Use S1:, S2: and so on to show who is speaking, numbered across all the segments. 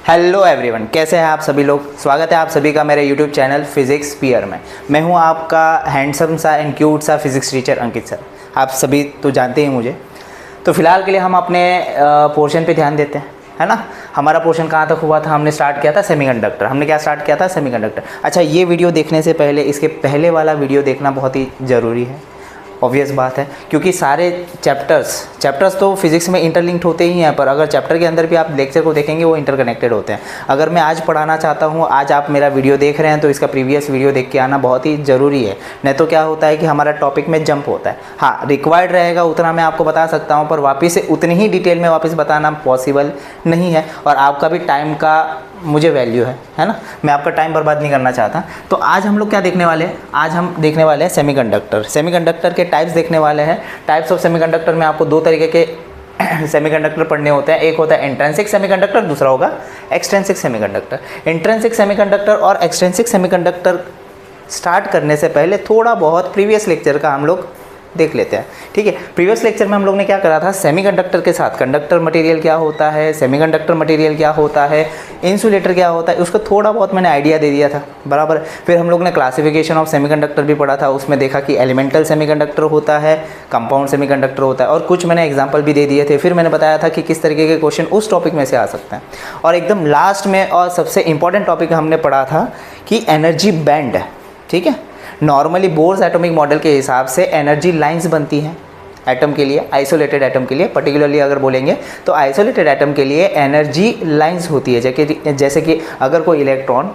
S1: Hello everyone, कैसे हैं आप सभी लोग। स्वागत है आप सभी का मेरे यूट्यूब चैनल फिजिक्स पियर में। मैं हूं आपका हैंडसम सा एंड क्यूट सा फिजिक्स टीचर अंकित सर। आप सभी तो जानते ही मुझे। तो फिलहाल के लिए हम अपने पोर्शन पे ध्यान देते हैं, है ना। हमारा पोर्शन कहाँ तक हुआ था, हमने स्टार्ट किया था सेमीकंडक्टर। हमने क्या स्टार्ट किया था, सेमीकंडक्टर। अच्छा, ये वीडियो देखने से पहले इसके पहले वाला वीडियो देखना बहुत ही ज़रूरी है, ऑब्वियस बात है, क्योंकि सारे चैप्टर्स तो फिजिक्स में इंटरलिंक्ड होते ही हैं, पर अगर चैप्टर के अंदर भी आप लेक्चर को देखेंगे वो इंटरकनेक्टेड होते हैं। अगर मैं आज पढ़ाना चाहता हूँ, आज आप मेरा वीडियो देख रहे हैं, तो इसका प्रीवियस वीडियो देख के आना बहुत ही ज़रूरी है। नहीं तो क्या होता है कि हमारा टॉपिक में जंप होता है। हाँ, रिक्वायर्ड रहेगा उतना मैं आपको बता सकता हूँ, पर वापस से उतनी ही डिटेल में वापस बताना पॉसिबल नहीं है। और आपका भी टाइम का मुझे वैल्यू है ना। मैं आपका टाइम बर्बाद नहीं करना चाहता। तो आज हम लोग क्या देखने वाले हैं, आज हम देखने वाले हैं सेमीकंडक्टर के टाइप्स देखने वाले हैं। टाइप्स ऑफ सेमीकंडक्टर में आपको दो तरीके के सेमीकंडक्टर पढ़ने होते हैं। एक होता है इंट्रिंसिक सेमीकंडक्टर, दूसरा होगा एक्सट्रिंसिक सेमीकंडक्टर। इंट्रिंसिक सेमीकंडक्टर और एक्सट्रिंसिक सेमीकंडक्टर स्टार्ट करने से पहले थोड़ा बहुत प्रीवियस लेक्चर का हम लोग देख लेते हैं, ठीक है। प्रीवियस लेक्चर में हम लोग ने क्या करा था, सेमीकंडक्टर के साथ कंडक्टर मटेरियल क्या होता है, सेमीकंडक्टर मटेरियल क्या होता है, इंसुलेटर क्या होता है, उसको थोड़ा बहुत मैंने आइडिया दे दिया था, बराबर। फिर हम लोग ने क्लासिफिकेशन ऑफ सेमीकंडक्टर भी पढ़ा था। उसमें देखा कि एलिमेंटल सेमीकंडक्टर होता है, कंपाउंड सेमीकंडक्टर होता है, और कुछ मैंने एग्जाम्पल भी दे दिए थे। फिर मैंने बताया था कि किस तरीके के क्वेश्चन उस टॉपिक में से आ सकते हैं। और एकदम लास्ट में और सबसे इंपॉर्टेंट टॉपिक हमने पढ़ा था कि एनर्जी बैंड, ठीक है। नॉर्मली बोर्स एटॉमिक मॉडल के हिसाब से एनर्जी लाइंस बनती हैं एटम के लिए, आइसोलेटेड एटम के लिए। पर्टिकुलरली अगर बोलेंगे तो आइसोलेटेड एटम के लिए एनर्जी लाइंस होती है। जैसे कि अगर कोई इलेक्ट्रॉन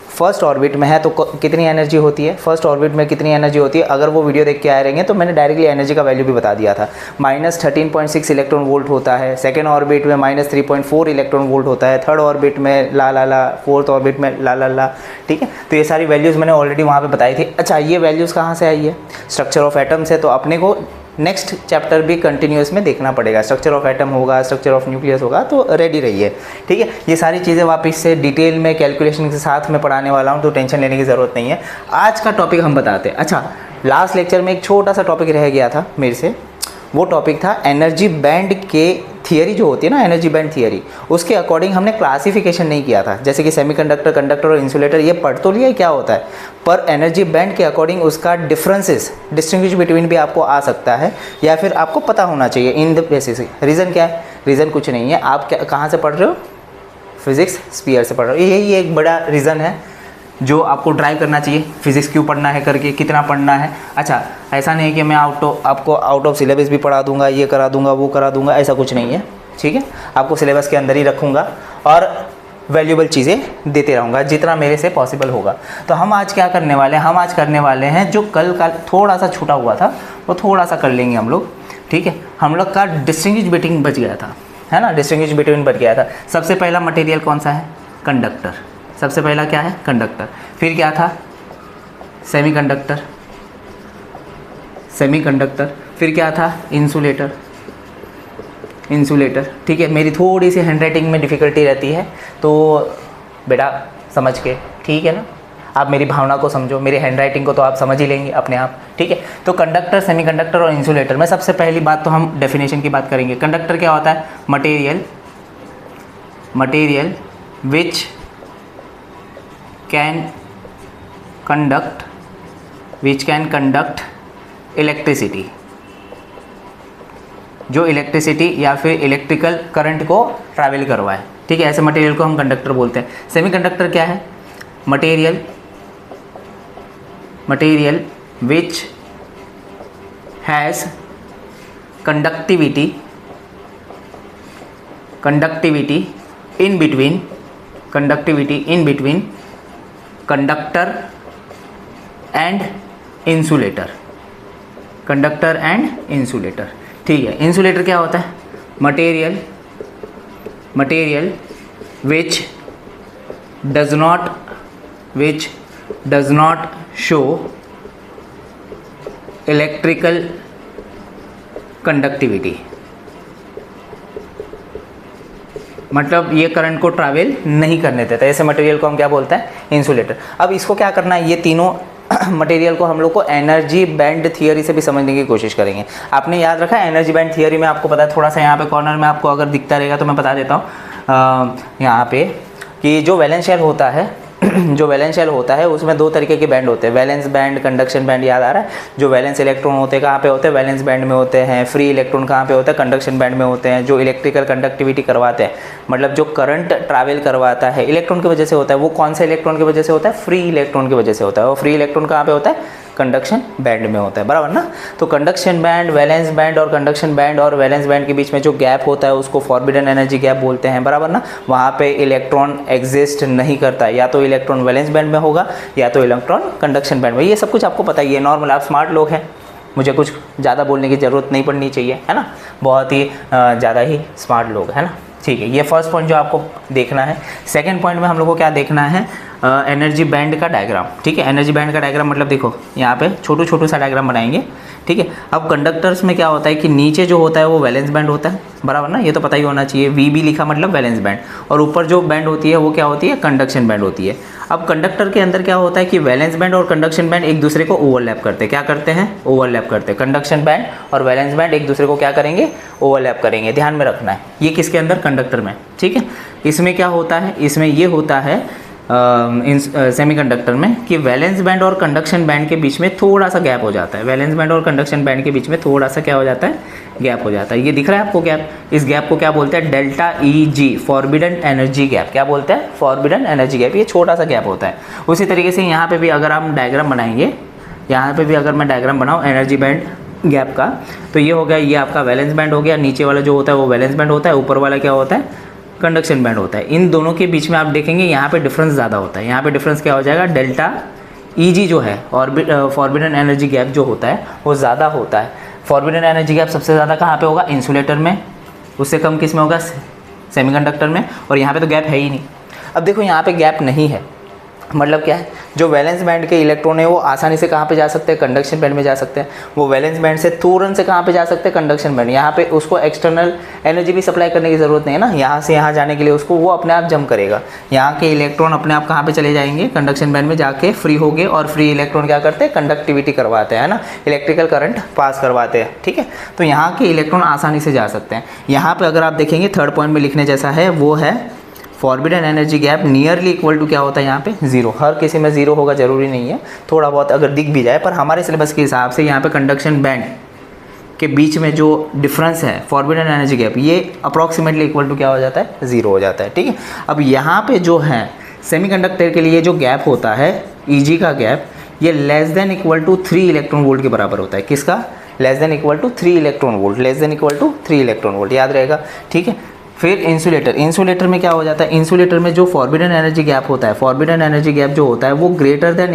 S1: फर्स्ट ऑर्बिट में है तो कितनी एनर्जी होती है, फर्स्ट ऑर्बिट में कितनी एनर्जी होती है। अगर वो वीडियो देख के आए रहेंगे तो मैंने डायरेक्टली एनर्जी का वैल्यू भी बता दिया था। -13.6 इलेक्ट्रॉन वोल्ट होता है। सेकेंड ऑर्बिट में -3.4 इलेक्ट्रॉन वोल्ट होता है। थर्ड ऑर्बिट में ला, फोर्थ ऑर्बिट में ला, ठीक है। तो ये सारी वैल्यूज़ मैंने ऑलरेडी वहाँ पर बताई थी। अच्छा, ये वैल्यूज़ कहाँ से आई है, स्ट्रक्चर ऑफ एटम से। तो अपने को नेक्स्ट चैप्टर भी कंटिन्यूस में देखना पड़ेगा। स्ट्रक्चर ऑफ एटम होगा, स्ट्रक्चर ऑफ न्यूक्लियस होगा, तो रेडी रहिए, ठीक है। ये सारी चीज़ें वापस से डिटेल में कैलकुलेशन के साथ में पढ़ाने वाला हूँ, तो टेंशन लेने की ज़रूरत नहीं है। आज का टॉपिक हम बताते हैं। अच्छा, लास्ट लेक्चर में एक छोटा सा टॉपिक रह गया था मेरे से। वो टॉपिक था एनर्जी बैंड के थियरी जो होती है ना, एनर्जी बैंड थियरी, उसके अकॉर्डिंग हमने क्लासिफिकेशन नहीं किया था। जैसे कि सेमीकंडक्टर, कंडक्टर और इंसुलेटर ये पढ़ तो लिया क्या होता है, पर एनर्जी बैंड के अकॉर्डिंग उसका डिफरेंसेस, डिस्टिंग्विश बिटवीन भी आपको आ सकता है, या फिर आपको पता होना चाहिए इन द बेसिस। रीज़न क्या है, रीज़न कुछ नहीं है। आप क्या कहाँ से पढ़ रहे हो, फिजिक्स स्पीयर से पढ़ रहे हो। यही एक बड़ा रीज़न है जो आपको ड्राइव करना चाहिए, फिजिक्स क्यों पढ़ना है करके, कितना पढ़ना है। अच्छा, ऐसा नहीं है कि मैं आपको आउट ऑफ सिलेबस भी पढ़ा दूंगा, ये करा दूंगा, वो करा दूंगा, ऐसा कुछ नहीं है, ठीक है। आपको सिलेबस के अंदर ही रखूँगा और वैल्यूबल चीज़ें देते रहूँगा जितना मेरे से पॉसिबल होगा। तो हम आज क्या करने वाले हैं, हम आज करने वाले हैं जो कल का थोड़ा सा छूटा हुआ था वो थोड़ा सा कर लेंगे हम लोग, ठीक है। हम लोग का डिस्टिंग्विश बिटवीन बच गया था, है ना, डिस्टिंग्विश बिटवीन बच गया था। सबसे पहला मटेरियल कौन सा है, कंडक्टर। सबसे पहला क्या है, कंडक्टर। फिर क्या था, सेमीकंडक्टर। फिर क्या था, इंसुलेटर, ठीक है। मेरी थोड़ी सी हैंडराइटिंग में डिफ़िकल्टी रहती है, तो बेटा समझ के, ठीक है ना। आप मेरी भावना को समझो, मेरी हैंडराइटिंग को तो आप समझ ही लेंगे अपने आप, ठीक है। तो कंडक्टर, सेमीकंडक्टर और इंसुलेटर में सबसे पहली बात तो हम डेफिनेशन की बात करेंगे। कंडक्टर क्या होता है, material which can conduct electricity, जो इलेक्ट्रिसिटी या फिर इलेक्ट्रिकल करंट को ट्रैवल करवाए, ठीक है। ऐसे मटेरियल को हम कंडक्टर बोलते हैं। सेमीकंडक्टर क्या है, material which has conductivity in between conductor and insulator, ठीक है। इंसुलेटर क्या होता है, material which does not show electrical conductivity, मतलब ये करंट को ट्रैवल नहीं करने देता। ऐसे मटेरियल को हम क्या बोलते हैं, इंसुलेटर। अब इसको क्या करना है, ये तीनों मटेरियल को हम लोग को एनर्जी बैंड थियरी से भी समझने की कोशिश करेंगे। आपने याद रखा है एनर्जी बैंड थियरी में, आपको पता है, थोड़ा सा यहाँ पे कॉर्नर में आपको अगर दिखता रहेगा तो मैं बता देता हूँ। यहाँ पे कि जो वैलेंस शेल होता है जो वैलेंस शेल होता है उसमें दो तरीके के बैंड होते हैं, वैलेंस बैंड, कंडक्शन बैंड। याद आ रहा है? जो वैलेंस इलेक्ट्रॉन होते हैं कहाँ पे होते हैं? वैलेंस बैंड में होते हैं। फ्री इलेक्ट्रॉन कहाँ पे होते हैं? कंडक्शन बैंड में होते हैं। जो इलेक्ट्रिकल कंडक्टिविटी करवाते हैं, मतलब जो करंट ट्रैवल करवाता है इलेक्ट्रॉन की वजह से होता है, वो कौन से इलेक्ट्रॉन की वजह से होता है? फ्री इलेक्ट्रॉन की वजह से होता है। और फ्री इलेक्ट्रॉन कहाँ पे होता है? कंडक्शन बैंड में होता है, बराबर ना। तो कंडक्शन बैंड, वैलेंस बैंड और कंडक्शन बैंड और वैलेंस बैंड के बीच में जो गैप होता है उसको फॉरबिडन एनर्जी गैप बोलते हैं, बराबर ना। वहाँ पे इलेक्ट्रॉन एग्जिस्ट नहीं करता, या तो इलेक्ट्रॉन वैलेंस बैंड में होगा या तो इलेक्ट्रॉन कंडक्शन बैंड में। ये सब कुछ आपको पता ही है, नॉर्मल, आप स्मार्ट लोग हैं, मुझे कुछ ज़्यादा बोलने की ज़रूरत नहीं पड़नी चाहिए, है ना। बहुत ही ज़्यादा ही स्मार्ट लोग, है ना। ठीक है, ये फर्स्ट पॉइंट जो आपको देखना है। सेकंड पॉइंट में हम लोग को क्या देखना है? एनर्जी बैंड का डायग्राम। ठीक है, एनर्जी बैंड का डायग्राम मतलब देखो यहाँ पे छोटू सा डायग्राम बनाएंगे। ठीक है, अब कंडक्टर्स में क्या होता है कि नीचे जो होता है वो वैलेंस बैंड होता है, बराबर ना। ये तो पता ही होना चाहिए, वी बी लिखा मतलब वैलेंस बैंड, और ऊपर जो बैंड होती है वो क्या होती है? कंडक्शन बैंड होती है। अब कंडक्टर के अंदर क्या होता है कि वैलेंस बैंड और कंडक्शन बैंड एक दूसरे को ओवरलैप करते हैं। क्या करते हैं? ओवरलैप करते हैं। कंडक्शन बैंड और वैलेंस बैंड एक दूसरे को क्या करेंगे? ओवरलैप करेंगे। ध्यान में रखना है, ये किसके अंदर? कंडक्टर में। ठीक है, इसमें क्या होता है? इसमें ये होता है सेमीकंडक्टर में कि वैलेंस बैंड और कंडक्शन बैंड के बीच में थोड़ा सा गैप हो जाता है। वैलेंस बैंड और कंडक्शन बैंड के बीच में थोड़ा सा क्या हो जाता है? गैप हो जाता है। ये दिख रहा है आपको गैप? इस गैप को क्या बोलते हैं? डेल्टा ई जी, फॉरबिडन एनर्जी गैप। क्या बोलते हैं? Forbidden energy gap. ये छोटा सा गैप होता है। उसी तरीके से यहाँ पे भी अगर हम डायग्राम बनाएंगे, यहाँ पे भी अगर मैं डायग्राम बनाऊँ एनर्जी बैंड गैप का, तो ये हो गया, ये आपका वैलेंस बैंड हो गया। नीचे वाला जो होता है वो वैलेंस बैंड होता है, ऊपर वाला क्या होता है? कंडक्शन बैंड होता है। इन दोनों के बीच में आप देखेंगे यहाँ पे डिफरेंस ज़्यादा होता है। यहाँ पे डिफरेंस क्या हो जाएगा? डेल्टा ई जी जो है, और फॉरबिडन एनर्जी गैप जो होता है वो ज़्यादा होता है। फॉरबिडन एनर्जी गैप सबसे ज़्यादा कहाँ पे होगा? इंसुलेटर में। उससे कम किस में होगा? सेमीकंडक्टर में। और यहाँ पे तो गैप है ही नहीं। अब देखो यहाँ पे गैप नहीं है, मतलब क्या है? जो वैलेंस बैंड के इलेक्ट्रॉन है वो आसानी से कहाँ पे जा सकते हैं? कंडक्शन बैंड में जा सकते हैं। वो वैलेंस बैंड से तुरंत से कहाँ पे जा सकते हैं? Conduction band. यहाँ पे उसको एक्सटर्नल एनर्जी भी सप्लाई करने की ज़रूरत नहीं है ना, यहाँ से यहाँ जाने के लिए उसको वो अपने आप जंप करेगा। यहाँ के इलेक्ट्रॉन अपने आप कहाँ पे चले जाएंगे? कंडक्शन बैंड में जाके फ्री हो गए, और फ्री इलेक्ट्रॉन क्या करते हैं? कंडक्टिविटी करवाते हैं ना, इलेक्ट्रिकल करंट पास करवाते हैं। ठीक है, तो यहाँ के इलेक्ट्रॉन आसानी से जा सकते हैं। यहाँ पर अगर आप देखेंगे थर्ड पॉइंट में लिखने जैसा है, वो है forbidden energy gap nearly equal to क्या होता है? यहाँ पे जीरो। हर किसी में जीरो होगा जरूरी नहीं है, थोड़ा बहुत अगर दिख भी जाए, पर हमारे सिलेबस के हिसाब से यहाँ पे कंडक्शन बैंड के बीच में जो डिफरेंस है फॉरबिडन एनर्जी गैप, ये अप्रॉक्सीमेटली इक्वल टू क्या हो जाता है? जीरो हो जाता है। ठीक है, अब यहाँ पे जो है सेमीकंडक्टर के लिए जो गैप होता है ईजी का गैप, ये less than equal to 3 electron volt के बराबर होता है। किसका? Less than equal to 3 electron volt. Less than equal to 3 electron volt, याद रहेगा। ठीक है, फिर इंसुलेटर में क्या हो जाता है? इंसुलेटर में जो फॉरबिडन एनर्जी गैप होता है, फॉरबिडन एनर्जी गैप जो होता है वो ग्रेटर देन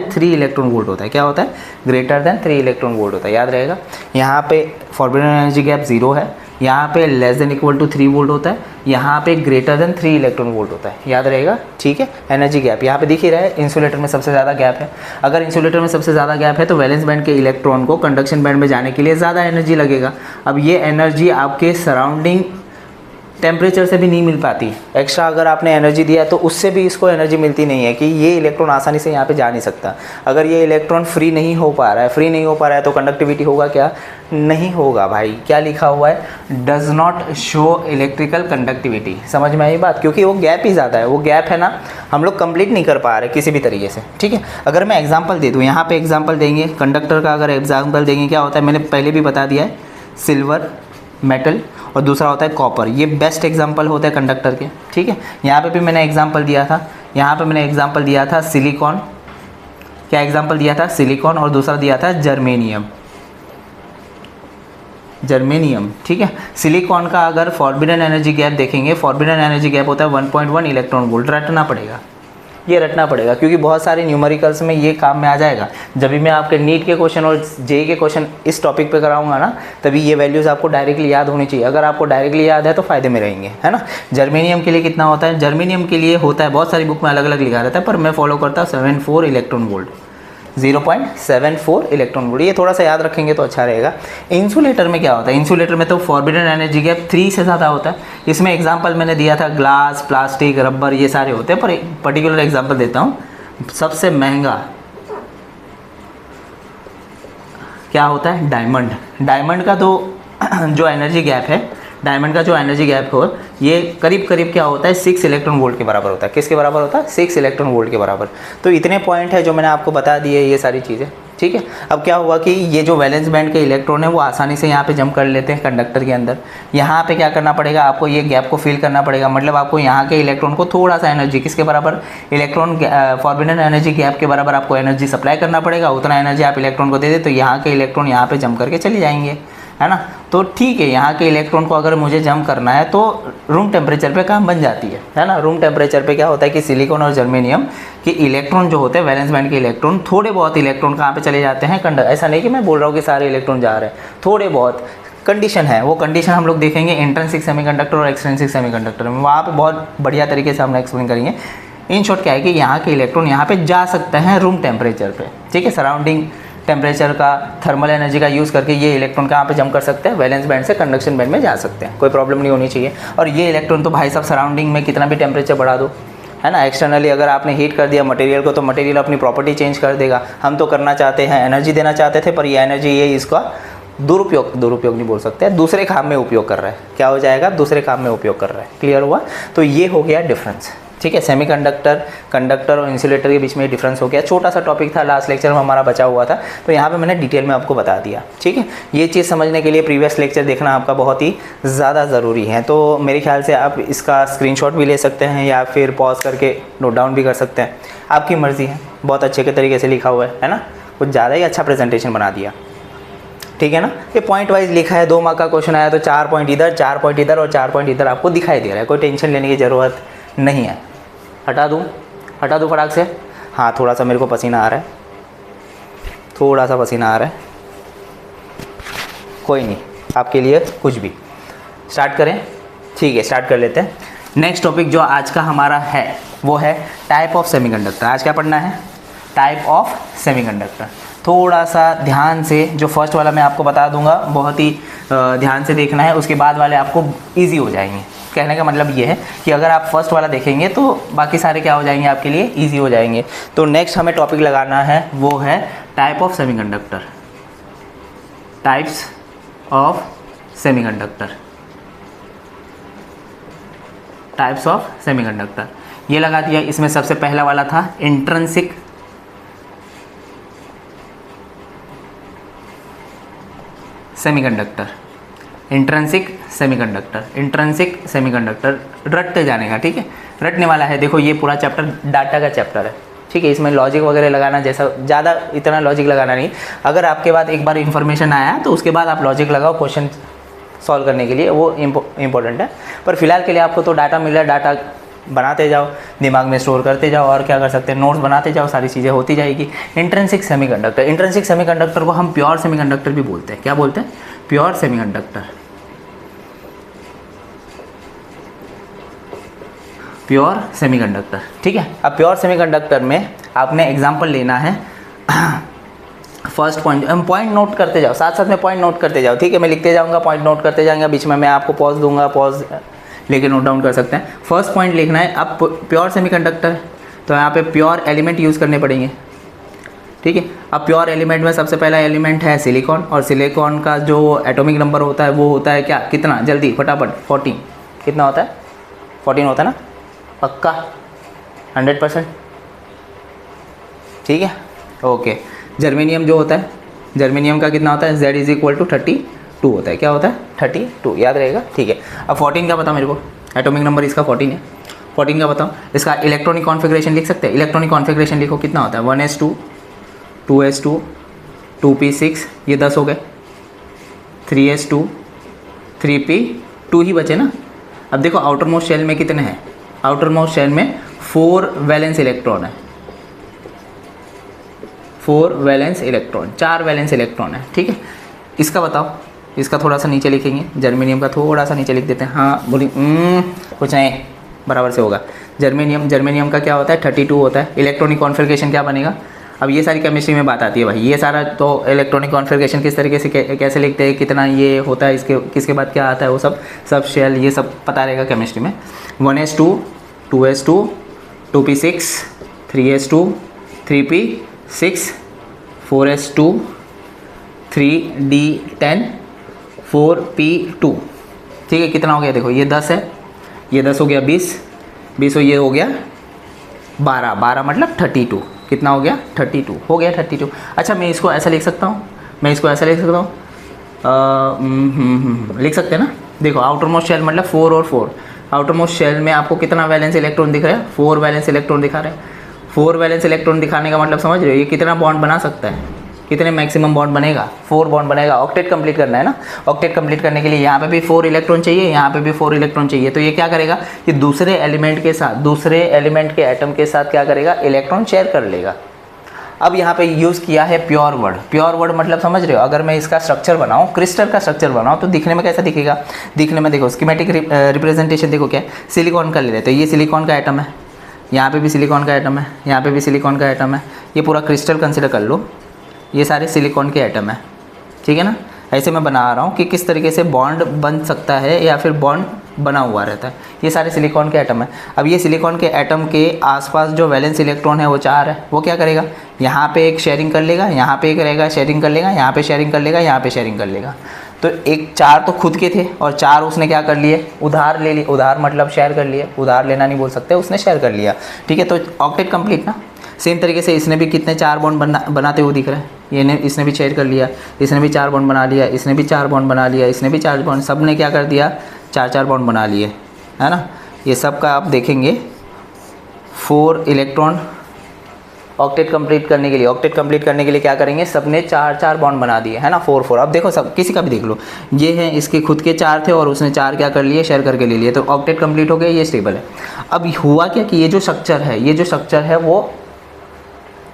S1: 3 इलेक्ट्रॉन वोल्ट होता है। क्या होता है? ग्रेटर देन 3 इलेक्ट्रॉन वोल्ट होता है, याद रहेगा। यहाँ पे फॉरबिडन एनर्जी गैप जीरो है, यहाँ पे less than equal to 3 volt होता है, यहाँ पे ग्रेटर देन 3 इलेक्ट्रॉन वोल्ट होता है, याद रहेगा। ठीक है, एनर्जी गैप यहाँ पे दिख ही रहा है, इंसुलेटर में सबसे ज़्यादा गैप है। अगर इंसुलेटर में सबसे ज़्यादा गैप है तो वैलेंस बैंड के इलेक्ट्रॉन को कंडक्शन बैंड में जाने के लिए ज़्यादा एनर्जी लगेगा। अब ये एनर्जी आपके सराउंडिंग टेम्परेचर से भी नहीं मिल पाती। एक्स्ट्रा अगर आपने एनर्जी दिया तो उससे भी इसको एनर्जी मिलती नहीं है कि ये इलेक्ट्रॉन आसानी से यहाँ पे जा नहीं सकता। अगर ये इलेक्ट्रॉन फ्री नहीं हो पा रहा है तो कंडक्टिविटी होगा क्या? नहीं होगा भाई। क्या लिखा हुआ है? Does not show electrical conductivity. समझ में आई बात? क्योंकि वो गैप ही ज़्यादा है, वो गैप है ना, हम लोग कंप्लीट नहीं कर पा रहे किसी भी तरीके से। ठीक है, अगर मैं एग्जाम्पल दे दूँ, यहाँ पर एग्जाम्पल देंगे कंडक्टर का, अगर एग्जाम्पल देंगे क्या होता है मैंने पहले भी बता दिया है, सिल्वर, मेटल और दूसरा होता है कॉपर। ये बेस्ट एग्जांपल होते हैं कंडक्टर के। ठीक है, यहाँ पे भी मैंने एग्जांपल दिया था, यहाँ पे मैंने एग्जांपल दिया था सिलिकॉन। क्या एग्जांपल दिया था? सिलिकॉन। और दूसरा दिया था जर्मेनियम। ठीक है, सिलिकॉन का अगर फॉरबिडन एनर्जी गैप देखेंगे, फॉरबिडन एनर्जी गैप होता है 1.1 इलेक्ट्रॉन वोल्ट। रटना पड़ेगा, ये रटना पड़ेगा, क्योंकि बहुत सारे न्यूमेरिकल्स में ये काम में आ जाएगा। जब भी मैं आपके नीट के क्वेश्चन और जेई के क्वेश्चन इस टॉपिक पे कराऊंगा ना, तभी ये वैल्यूज़ आपको डायरेक्टली याद होनी चाहिए। अगर आपको डायरेक्टली याद है तो फ़ायदे में रहेंगे, है ना। जर्मेनियम के लिए कितना होता है? जर्मेनियम के लिए होता है, बहुत सारी बुक में अलग अलग लिखा रहता है, पर मैं फॉलो करता हूँ 74 इलेक्ट्रॉन वोल्ट, 0.74 इलेक्ट्रॉन वोल्ट। ये थोड़ा सा याद रखेंगे तो अच्छा रहेगा। इंसुलेटर में क्या होता है? इंसुलेटर में तो फॉरबिडन एनर्जी गैप 3 से ज़्यादा होता है। इसमें एग्जांपल मैंने दिया था ग्लास, प्लास्टिक, रबर, ये सारे होते हैं, पर एक पर्टिकुलर एग्जांपल देता हूँ। सबसे महंगा क्या होता है? डायमंड। डायमंड का तो जो एनर्जी गैप है डायमंड का जो एनर्जी गैप हो ये करीब करीब क्या होता है 6 इलेक्ट्रॉन वोल्ट के बराबर होता है। किसके बराबर होता है? 6 इलेक्ट्रॉन वोल्ट के बराबर। तो इतने पॉइंट है जो मैंने आपको बता दिए ये सारी चीज़ें, ठीक है। अब क्या हुआ कि ये जो वैलेंस बैंड के इलेक्ट्रॉन है वो आसानी से यहाँ पे जंप कर लेते हैं कंडक्टर के अंदर। यहाँ पे क्या करना पड़ेगा आपको? ये गैप को फिल करना पड़ेगा, मतलब आपको यहाँ के इलेक्ट्रॉन को थोड़ा सा एनर्जी, किसके बराबर? इलेक्ट्रॉन फॉरबिडन एनर्जी गैप के बराबर आपको एनर्जी सप्लाई करना पड़ेगा। उतना एनर्जी आप इलेक्ट्रॉन को दे दे तो यहाँ के इलेक्ट्रॉन यहाँ पे जंप करके चले जाएंगे, है ना। तो ठीक है, यहाँ के इलेक्ट्रॉन को अगर मुझे जंप करना है तो रूम टेम्परेचर पे काम बन जाती है ना। रूम टेम्परेचर पे क्या होता है कि सिलिकॉन और जर्मेनियम के इलेक्ट्रॉन जो होते हैं, वैलेंस बैंड के इलेक्ट्रॉन, थोड़े बहुत इलेक्ट्रॉन कहाँ पे चले जाते हैं? ऐसा नहीं कि मैं बोल रहा हूँ कि सारे इलेक्ट्रॉन जा रहे हैं, थोड़े बहुत कंडीशन है। वो कंडीशन हम लोग देखेंगे इंट्रिंसिक सेमीकंडक्टर और एक्सट्रिंसिक सेमीकंडक्टर में, वहाँ पे बहुत बढ़िया तरीके से हम एक्सप्लेन करेंगे। इन शॉर्ट क्या है कि यहाँ के इलेक्ट्रॉन यहाँ पे जा सकते हैं रूम टेम्परेचर पे, ठीक है। सराउंडिंग टेम्परेचर का, थर्मल एनर्जी का यूज़ करके ये इलेक्ट्रॉन कहाँ पे जंप कर सकते हैं? वैलेंस बैंड से कंडक्शन बैंड में जा सकते हैं, कोई प्रॉब्लम नहीं होनी चाहिए। और ये इलेक्ट्रॉन तो भाई साहब सराउंडिंग में कितना भी टेम्परेचर बढ़ा दो, है ना, एक्सटर्नली अगर आपने हीट कर दिया मटेरियल को तो मटेरियल अपनी प्रॉपर्टी चेंज कर देगा। हम तो करना चाहते हैं, एनर्जी देना चाहते थे, पर ये एनर्जी ये इसका दुरुपयोग नहीं बोल सकते, दूसरे काम में उपयोग कर रहा है। क्या हो जाएगा? दूसरे काम में उपयोग कर रहा है। क्लियर हुआ? तो ये हो गया डिफरेंस, ठीक है। सेमीकंडक्टर, कंडक्टर और इंसुलेटर के बीच में डिफरेंस हो गया। छोटा सा टॉपिक था, लास्ट लेक्चर में हमारा बचा हुआ था, तो यहाँ पे मैंने डिटेल में आपको बता दिया, ठीक है। ये चीज़ समझने के लिए प्रीवियस लेक्चर देखना आपका बहुत ही ज़्यादा ज़रूरी है। तो मेरे ख्याल से आप इसका स्क्रीनशॉट भी ले सकते हैं या फिर पॉज करके नोट डाउन भी कर सकते हैं, आपकी मर्ज़ी है। बहुत अच्छे के तरीके से लिखा हुआ है ना, कुछ ज़्यादा ही अच्छा प्रेजेंटेशन बना दिया, ठीक है ना। ये पॉइंट वाइज लिखा है, 2 मार्क का क्वेश्चन आया तो 4 पॉइंट इधर, 4 पॉइंट इधर और 4 पॉइंट इधर आपको दिखाई दे रहा है। कोई टेंशन लेने की ज़रूरत नहीं है। हटा दूँ फटाक से? हाँ, थोड़ा सा मेरे को पसीना आ रहा है, थोड़ा सा पसीना आ रहा है, कोई नहीं, आपके लिए कुछ भी। स्टार्ट करें? ठीक है, स्टार्ट कर लेते हैं। नेक्स्ट टॉपिक जो आज का हमारा है वो है टाइप ऑफ सेमीकंडक्टर। आज क्या पढ़ना है? Type of semiconductor. थोड़ा सा ध्यान से, जो फर्स्ट वाला मैं आपको बता दूंगा बहुत ही ध्यान से देखना है, उसके बाद वाले आपको ईजी हो जाएंगे। कहने का मतलब ये है कि अगर आप फर्स्ट वाला देखेंगे तो बाकी सारे क्या हो जाएंगे आपके लिए? ईजी हो जाएंगे। तो नेक्स्ट हमें टॉपिक लगाना है वो है type of semiconductor. Types of semiconductor, types of semiconductor ये लगा दिया। इसमें सबसे पहला वाला था intrinsic semiconductor. Intrinsic semiconductor, intrinsic semiconductor रटते जाने का, ठीक है, रटने वाला है। देखो ये पूरा चैप्टर डाटा का चैप्टर है, ठीक है। इसमें लॉजिक वगैरह लगाना, जैसा ज़्यादा इतना लॉजिक लगाना नहीं। अगर आपके बाद एक बार इन्फॉर्मेशन आया तो उसके बाद आप लॉजिक लगाओ क्वेश्चन सॉल्व करने के लिए, वो इम्पोर्टेंट है। पर फिलहाल के लिए आपको तो डाटा मिल रहा है, डाटा बनाते जाओ, दिमाग में स्टोर करते जाओ, और क्या कर सकते हैं, नोट्स बनाते जाओ, सारी चीज़ें होती जाएगी। इंट्रिंसिक सेमीकंडक्टर, इंट्रिंसिक सेमीकंडक्टर को हम प्योर सेमीकंडक्टर भी बोलते हैं। क्या बोलते हैं? प्योर सेमीकंडक्टर, प्योर सेमीकंडक्टर, ठीक है। अब प्योर सेमीकंडक्टर में आपने एग्जांपल लेना है। फर्स्ट पॉइंट, हम पॉइंट नोट करते जाओ, साथ साथ में पॉइंट नोट करते जाओ, ठीक है। मैं लिखते जाऊंगा, पॉइंट नोट करते जाएंगे, बीच में मैं आपको पॉज दूंगा, पॉज लेके नोट डाउन कर सकते हैं। फर्स्ट पॉइंट लिखना है। अब प्योर सेमीकंडक्टर तो यहाँ पे प्योर एलिमेंट यूज़ करने पड़ेंगे, ठीक है। अब प्योर एलिमेंट में सबसे पहला एलिमेंट है सिलिकॉन, और सिलिकॉन का जो एटॉमिक नंबर होता है वो होता है क्या? कितना? जल्दी फटाफट 14। कितना होता है? 14 होता है ना? पक्का 100%? ठीक है, ओके। जर्मेनियम जो होता है, जर्मेनियम का कितना होता है? Z = 32 होता है। क्या होता है? 32, याद रहेगा, ठीक है। अब 14 का बताओ मेरे को, एटॉमिक नंबर इसका 14 है। 14 का बताओ, इसका इलेक्ट्रॉनिक कॉन्फ़िगरेशन लिख सकते हैं? इलेक्ट्रॉनिक कॉन्फ़िगरेशन लिखो, कितना होता है? 1s2, 2s2, 2p6, ये 10 हो गए। 3s2, 3p2 ही बचे ना। अब देखो आउटर मोस्ट शेल में कितने हैं? आउटर मोस्ट शेल में 4 वैलेंस इलेक्ट्रॉन है, 4 वैलेंस इलेक्ट्रॉन, 4 वैलेंस इलेक्ट्रॉन है, ठीक है। इसका बताओ, इसका थोड़ा सा नीचे लिखेंगे, जर्मेनियम का थोड़ा सा नीचे लिख देते हैं। हाँ बोली, कुछ नहीं, बराबर से होगा। जर्मेनियम का क्या होता है? 32 होता है। इलेक्ट्रॉनिक कॉन्फ़िगरेशन क्या बनेगा? अब ये सारी केमिस्ट्री में बात आती है भाई, ये सारा तो इलेक्ट्रॉनिक कॉन्फ़िगरेशन किस तरीके से कैसे लिखते हैं, कितना ये होता है, इसके किसके बाद क्या आता है, वो सब शेल ये सब पता रहेगा केमिस्ट्री में। 1s2, 2s2, 2p6, 3s2, 3p6, 4s2, 3d10, 4p2, ठीक है, कितना हो गया देखो, ये 10 है, ये 10 हो गया 20, 20 ये हो गया 12, 12 मतलब 32, कितना हो गया 32, हो गया 32। अच्छा मैं इसको ऐसा लिख सकता हूँ, मैं इसको ऐसा लिख सकता हूँ, लिख सकते हैं ना। देखो आउटर मोस्ट शेल मतलब 4 और 4, आउटर मोस्ट शेल में आपको कितना वैलेंस इलेक्ट्रॉन दिख रहा है, 4 वैलेंस इलेक्ट्रॉन दिखा रहे हैं। 4 वैलेंस इलेक्ट्रॉन दिखाने का मतलब समझ रहे हो, ये कितना बॉन्ड बना सकता है, कितने मैक्सिमम बॉन्ड बनेगा, 4 बॉन्ड बनेगा। ऑक्टेट कंप्लीट करना है ना, ऑक्टेट कंप्लीट करने के लिए यहाँ पे भी 4 इलेक्ट्रॉन चाहिए, यहाँ पे भी 4 इलेक्ट्रॉन चाहिए। तो ये क्या करेगा, ये दूसरे एलिमेंट के साथ, दूसरे एलिमेंट के एटम के साथ क्या करेगा, इलेक्ट्रॉन शेयर कर लेगा। अब यहाँ पे यूज़ किया है प्योर वर्ड, प्योर वर्ड मतलब समझ रहे हो, अगर मैं इसका स्ट्रक्चर बनाऊँ, क्रिस्टल का स्ट्रक्चर बनाऊँ तो दिखने में कैसा दिखेगा, दिखने में देखो स्कीमेटिक रिप्रेजेंटेशन देखो क्या है, सिलिकॉन का ले लेते हैं, ये सिलिकॉन का एटम है, यहाँ पे भी सिलिकॉन का एटम है, यहाँ पे भी सिलिकॉन का एटम है, ये पूरा क्रिस्टल कंसिडर कर लो, ये सारे सिलिकॉन के एटम है, ठीक है ना। ऐसे मैं बना रहा हूँ कि किस तरीके से बॉन्ड बन सकता है या फिर बॉन्ड बना हुआ रहता है। ये सारे सिलिकॉन के एटम है। अब ये सिलिकॉन के एटम के आसपास जो वैलेंस इलेक्ट्रॉन है वो 4 है, वो क्या करेगा, यहाँ पे एक शेयरिंग कर लेगा, यहाँ पे एक रहेगा शेयरिंग कर लेगा, यहाँ पे शेयरिंग कर लेगा, यहाँ पे शेयरिंग कर लेगा। तो एक 4 तो खुद के थे और 4 उसने क्या कर लिए, उधार ले लिए, उधार मतलब शेयर कर लिए, उधार लेना नहीं बोल सकते, उसने शेयर कर लिया, ठीक है। तो ऑक्टेट कंप्लीट ना। सेम तरीके से इसने भी कितने 4 बॉन्ड बनाते हुए दिख रहे हैं, ये इसने भी शेयर कर लिया, इसने भी 4 बॉन्ड बना लिया, इसने भी 4 बॉन्ड बना लिया, इसने भी 4 बॉन्ड, सब ने क्या कर दिया, 4 बॉन्ड बना लिए, है ना। ये सब का आप देखेंगे 4 इलेक्ट्रॉन ऑक्टेट कंप्लीट करने के लिए, ऑक्टेट कंप्लीट करने के लिए क्या करेंगे, सब ने 4 बॉन्ड बना दिए, है ना, 4 अब देखो सब किसी का भी देख लो, ये है इसके खुद के 4 थे और उसने 4 क्या कर लिए, शेयर करके ले लिए, तो ऑक्टेट कंप्लीट हो गया, ये स्टेबल है। अब हुआ क्या कि ये जो स्ट्रक्चर है, ये जो स्ट्रक्चर है वो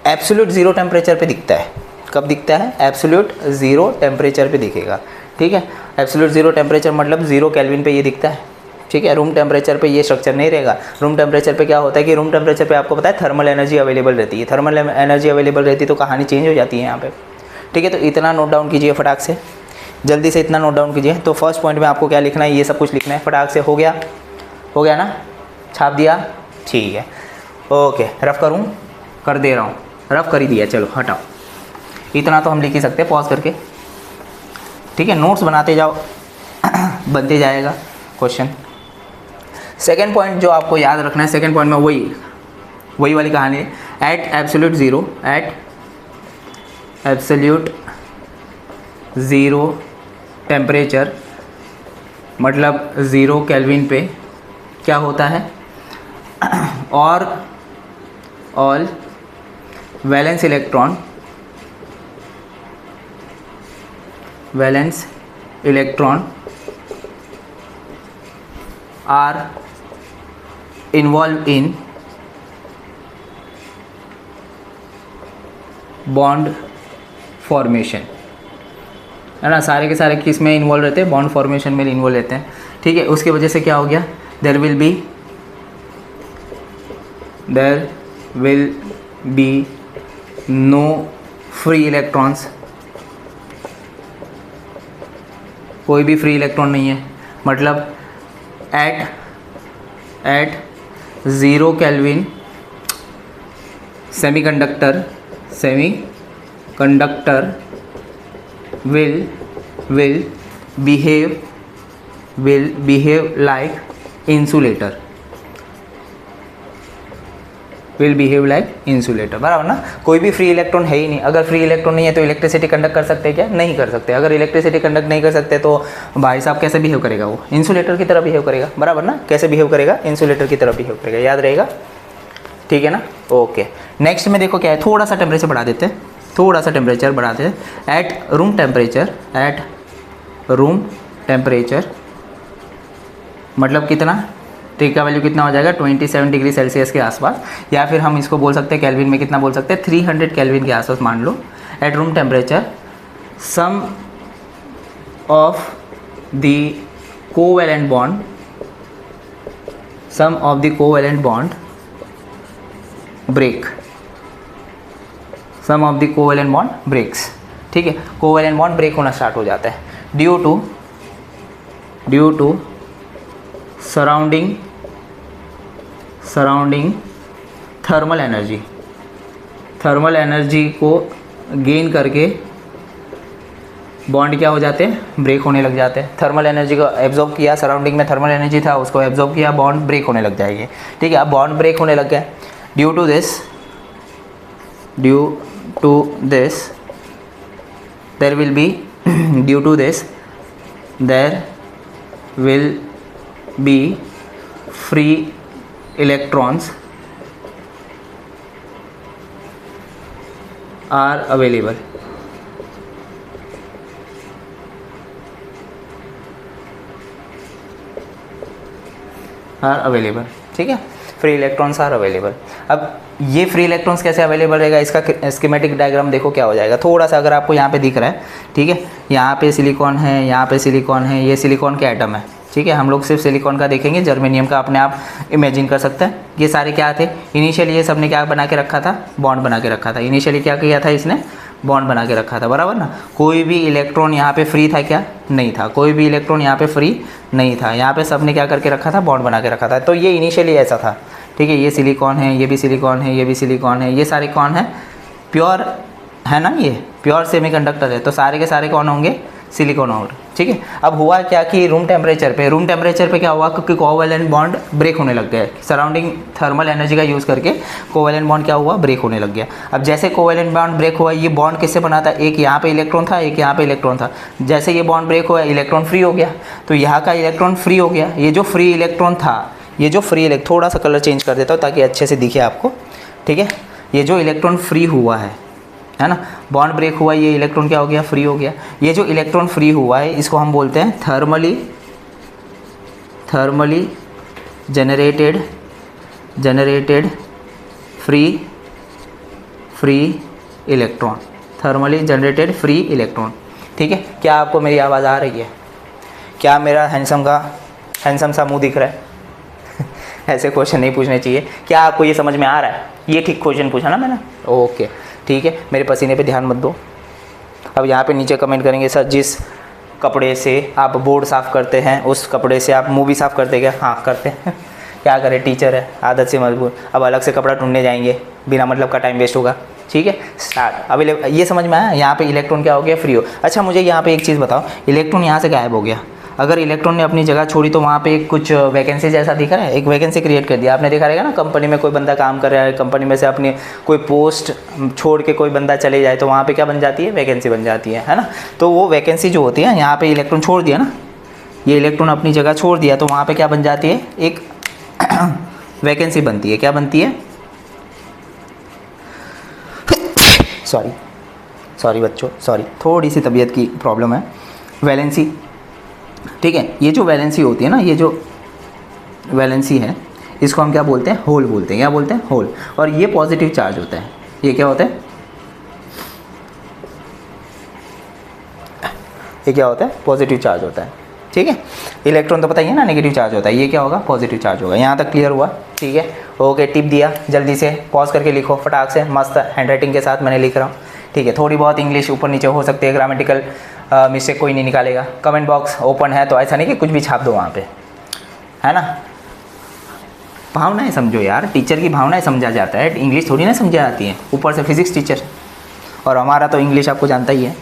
S1: एब्सोल्यूट 0 टेम्परेचर पे दिखता है। कब दिखता है, एब्सोल्यूट 0 टेम्परेचर पे दिखेगा, ठीक है। एब्सोल्यूट 0 टेम्परेचर मतलब 0 केल्विन पे ये दिखता है, ठीक है। रूम टेम्परेचर पे ये स्ट्रक्चर नहीं रहेगा। रूम टेम्परेचर पे क्या होता है कि रूम टेम्परेचर पे आपको पता है थर्मल एनर्जी अवेलेबल रहती है, थर्मल एनर्जी अवेलेबल रहती है तो कहानी चेंज हो जाती है यहाँ पे, ठीक है। तो इतना नोट डाउन कीजिए फटाक से, जल्दी से इतना नोट डाउन कीजिए। तो फर्स्ट पॉइंट में आपको क्या लिखना है, ये सब कुछ लिखना है फटाक से। हो गया ना, छाप दिया, ठीक है, ओके। रफ करूँ, कर दे रहा हूँ, रफ कर ही दिया, चलो हटाओ। इतना तो हम लिख ही सकते हैं पॉज करके, ठीक है। नोट्स बनाते जाओ बनते जाएगा क्वेश्चन। सेकेंड पॉइंट जो आपको याद रखना है, सेकेंड पॉइंट में वही वाली कहानी है, एट एब्सोल्यूट ज़ीरो टेम्परेचर मतलब 0 केल्विन पे क्या होता है, और all valence electron are involved in bond formation, है ना। सारे के सारे किस में इन्वॉल्व रहते हैं, बॉन्ड फॉर्मेशन में इन्वॉल्व रहते हैं, ठीक है। उसकी वजह से क्या हो गया, there will be no free electrons, कोई भी फ्री इलेक्ट्रॉन नहीं है, मतलब at 0 kelvin semiconductor will behave like insulator, बराबर ना। कोई भी फ्री इलेक्ट्रॉन है ही नहीं, अगर फ्री इलेक्ट्रॉन नहीं है तो इलेक्ट्रिसिटी कंडक्ट कर सकते हैं क्या, नहीं कर सकते। अगर इलेक्ट्रिसिटी कंडक्ट नहीं कर सकते तो भाई साहब कैसे बिहेव करेगा, वो इंसुलेटर की तरह बिहेव करेगा, बराबर ना। कैसे बिहेव करेगा, इंसुलेटर की तरह बिहेव करेगा, याद रहेगा, ठीक है ना, ओके। नेक्स्ट में देखो क्या है, थोड़ा सा टेम्परेचर बढ़ा देते हैं, एट रूम टेम्परेचर मतलब कितना, टी का वैल्यू कितना हो जाएगा, 27 डिग्री सेल्सियस के आसपास, या फिर हम इसको बोल सकते हैं केल्विन में कितना बोल सकते हैं, 300 केल्विन के आसपास मान लो। At room temperature some of the covalent bond break, breaks, ठीक है। कोवैलेंट बॉन्ड ब्रेक होना स्टार्ट हो जाता है due to surrounding thermal energy को गेन करके बॉन्ड क्या हो जाते हैं, ब्रेक होने लग जाते हैं। थर्मल एनर्जी को एब्जॉर्ब किया, सराउंडिंग में थर्मल एनर्जी था उसको एब्जॉर्ब किया, बॉन्ड ब्रेक होने लग जाएगी। ठीक है, अब बॉन्ड ब्रेक होने लग गया। Due to this there will be due to this there will be free electrons are available। ठीक है, फ्री इलेक्ट्रॉन्स आर अवेलेबल। अब ये फ्री इलेक्ट्रॉन्स कैसे अवेलेबल रहेगा, इसका स्कीमेटिक डायग्राम देखो क्या हो जाएगा। थोड़ा सा अगर आपको यहाँ पे दिख रहा है, ठीक है, यहाँ पे सिलिकॉन है, यहाँ पे सिलिकॉन है, ये सिलिकॉन के एटम है। ठीक है, हम लोग सिर्फ सिलिकॉन का देखेंगे, जर्मेनियम का अपने आप इमेजिन कर सकते हैं। ये सारे क्या थे, इनिशियली ये सब ने क्या बना के रखा था, बॉन्ड बना के रखा था। इनिशियली क्या किया था इसने, बॉन्ड बना के रखा था, बराबर ना। कोई भी इलेक्ट्रॉन यहाँ पे फ्री था क्या, नहीं था। कोई भी इलेक्ट्रॉन यहाँ पे फ्री नहीं था, यहाँ पे सब ने क्या करके रखा था, बॉन्ड बना के रखा था। तो ये इनिशियली ऐसा था। ठीक है, ये सिलिकॉन है, ये भी सिलिकॉन है, ये भी सिलिकॉन है, ये सारे कौन है, प्योर है ना, ये प्योर सेमीकंडक्टर है। तो सारे के सारे कौन होंगे, सिलिकॉन और। ठीक है, अब हुआ क्या कि रूम टेम्परेचर पे क्या हुआ, क्योंकि कोवैलेंट बॉन्ड ब्रेक होने लग गए। सराउंडिंग थर्मल एनर्जी का यूज़ करके कोवैलेंट बॉन्ड क्या हुआ, ब्रेक होने लग गया। अब जैसे कोवैलेंट बॉन्ड ब्रेक हुआ, ये बॉन्ड किससे बना था, एक यहाँ पे इलेक्ट्रॉन था, एक यहाँ पे इलेक्ट्रॉन था। जैसे ये बॉन्ड ब्रेक हुआ, इलेक्ट्रॉन फ्री हो गया, तो यहाँ का इलेक्ट्रॉन फ्री हो गया। ये जो फ्री इलेक्ट्रॉन था, ये जो फ्री थोड़ा सा कलर चेंज कर देता हूँ ताकि अच्छे से दिखे आपको। ठीक है, ये जो इलेक्ट्रॉन फ्री हुआ है ना, बॉन्ड ब्रेक हुआ, ये इलेक्ट्रॉन क्या हो गया, फ्री हो गया। ये जो इलेक्ट्रॉन फ्री हुआ है इसको हम बोलते हैं thermally generated free electron, thermally generated free electron. ठीक है, क्या आपको मेरी आवाज़ आ रही है, क्या मेरा हैंडसम सा मुंह दिख रहा है ऐसे क्वेश्चन नहीं पूछने चाहिए। क्या आपको ये समझ में आ रहा है, ये ठीक क्वेश्चन पूछा ना मैंने, ओके ठीक है। मेरे पसीने पे ध्यान मत दो। अब यहाँ पे नीचे कमेंट करेंगे, सर जिस कपड़े से आप बोर्ड साफ़ करते हैं उस कपड़े से आप मुंह भी साफ़ करते क्या, हाँ करते हैं क्या करें, टीचर है, आदत से मजबूर। अब अलग से कपड़ा ढूंढने जाएंगे, बिना मतलब का टाइम वेस्ट होगा। ठीक है, स्टार्ट। अब ये समझ में आया, यहाँ पे इलेक्ट्रॉन क्या हो गया, फ्री हो। अच्छा मुझे यहाँ पे एक चीज़ बताओ, इलेक्ट्रॉन यहाँ से गायब हो गया, अगर इलेक्ट्रॉन ने अपनी जगह छोड़ी तो वहाँ पे कुछ वैकेंसी जैसा दिख रहा है, एक वैकेंसी क्रिएट कर दिया। आपने देखा रहेगा ना, कंपनी में कोई बंदा काम कर रहा है, कंपनी में से अपनी कोई पोस्ट छोड़ के कोई बंदा चले जाए तो वहाँ पे क्या बन जाती है, वैकेंसी बन जाती है ना। तो वो वैकेंसी जो होती है, यहाँ पे इलेक्ट्रॉन छोड़ दिया ना, ये इलेक्ट्रॉन अपनी जगह छोड़ दिया, तो वहाँ पर क्या बन जाती है, एक वैकेंसी बनती है। क्या बनती है, सॉरी बच्चों, सॉरी, थोड़ी सी तबीयत की प्रॉब्लम है। वैलेंसी, ठीक है, ये जो वैलेंसी होती है ना, ये जो वैलेंसी है इसको हम क्या बोलते हैं, होल बोलते हैं। क्या बोलते हैं, होल। और ये पॉजिटिव चार्ज होता है, ये क्या होता है, ये क्या होता है, पॉजिटिव चार्ज होता है। ठीक है, इलेक्ट्रॉन तो पता ही है ना, नेगेटिव चार्ज होता है, ये क्या होगा, पॉजिटिव चार्ज होगा। यहाँ तक क्लियर हुआ, ठीक है, ओके। टिप दिया, जल्दी से पॉज करके लिखो फटाक से, मस्त हैंडराइटिंग के साथ मैंने लिख रहा हूँ। ठीक है, थोड़ी बहुत इंग्लिश ऊपर नीचे हो सकती है, ग्रामेटिकल मिस्टेक कोई नहीं निकालेगा। कमेंट बॉक्स ओपन है, तो ऐसा नहीं कि कुछ भी छाप दो वहाँ पे, है ना। भावनाएं समझो यार, टीचर की भावनाएं समझा जाता है, इंग्लिश थोड़ी ना समझा जाती है, ऊपर से फिजिक्स टीचर। और हमारा तो इंग्लिश आपको जानता ही है,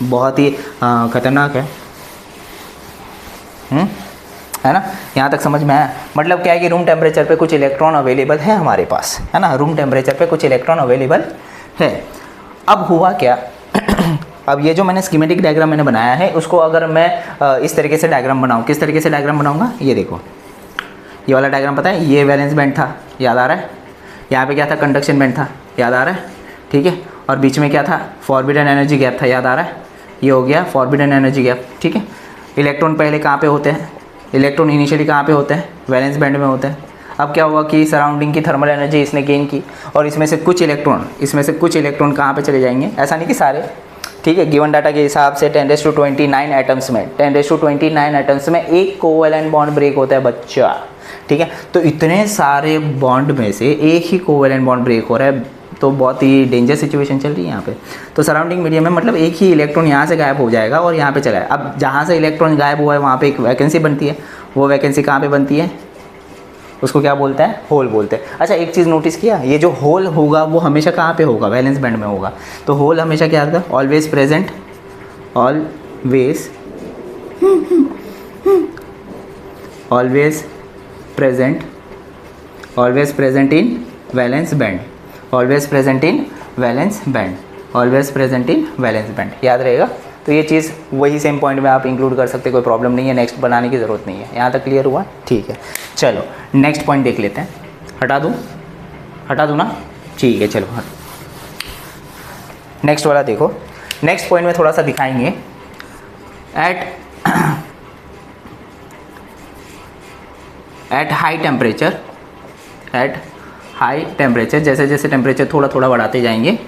S1: बहुत ही ख़तरनाक है ना। यहाँ तक समझ में आया, मतलब क्या है कि रूम टेम्परेचर पे कुछ इलेक्ट्रॉन अवेलेबल है हमारे पास, है ना, रूम टेम्परेचर पे कुछ इलेक्ट्रॉन अवेलेबल है। अब हुआ क्या अब ये जो मैंने स्कीमेटिक डायग्राम मैंने बनाया है, उसको अगर मैं इस तरीके से डायग्राम बनाऊँ, किस तरीके से डायग्राम बनाऊँगा, ये देखो, ये वाला डायग्राम पता है, ये वैलेंस बैंड था, याद आ रहा है, यहाँ पे क्या था, कंडक्शन बैंड था, याद आ रहा है, ठीक है, और बीच में क्या था, फॉरबिडन एनर्जी गैप था, याद आ रहा है, ये हो गया फॉरबिडन एनर्जी गैप। ठीक है, इलेक्ट्रॉन पहले कहाँ पे होते हैं, इलेक्ट्रॉन इनिशियली कहाँ पे होते हैं, वैलेंस बैंड में होते हैं। अब क्या हुआ कि सराउंडिंग की थर्मल एनर्जी इसने गेन की, और इसमें से कुछ इलेक्ट्रॉन कहाँ पे चले जाएंगे, ऐसा नहीं कि सारे, ठीक है, गिवन डाटा के हिसाब से 10⁻29 एटम्स में 10⁻29 एटम्स में एक कोवैलेंट बॉन्ड ब्रेक होता है बच्चा। ठीक है, तो इतने सारे बॉन्ड में से एक ही कोवैलेंट बॉन्ड ब्रेक हो रहा है, तो बहुत ही डेंजर सिचुएशन चल रही है यहाँ पे। तो सराउंडिंग मीडियम में मतलब एक ही इलेक्ट्रॉन यहाँ से गायब हो जाएगा और यहाँ पे चला है। अब जहाँ से इलेक्ट्रॉन गायब हुआ है वहाँ पे एक वैकेंसी बनती है, वो वैकेंसी कहाँ पे बनती है, उसको क्या बोलते हैं, होल बोलते हैं। अच्छा एक चीज़ नोटिस किया, ये जो होल होगा वो हमेशा कहाँ पे होगा, वैलेंस बैंड में होगा। तो होल हमेशा क्या आता है, always always present in valence band, always present in valence band, always present in valence band, याद रहेगा। तो ये चीज़ वही सेम पॉइंट में आप इंक्लूड कर सकते, कोई प्रॉब्लम नहीं है, नेक्स्ट बनाने की ज़रूरत नहीं है। यहाँ तक क्लियर हुआ? ठीक है, चलो नेक्स्ट पॉइंट देख लेते हैं। हटा दूँ ना? ठीक है, चलो नेक्स्ट वाला देखो। नेक्स्ट पॉइंट में थोड़ा सा दिखाएंगे। एट हाई टेम्परेचर, जैसे जैसे टेम्परेचर थोड़ा थोड़ा बढ़ाते जाएंगे,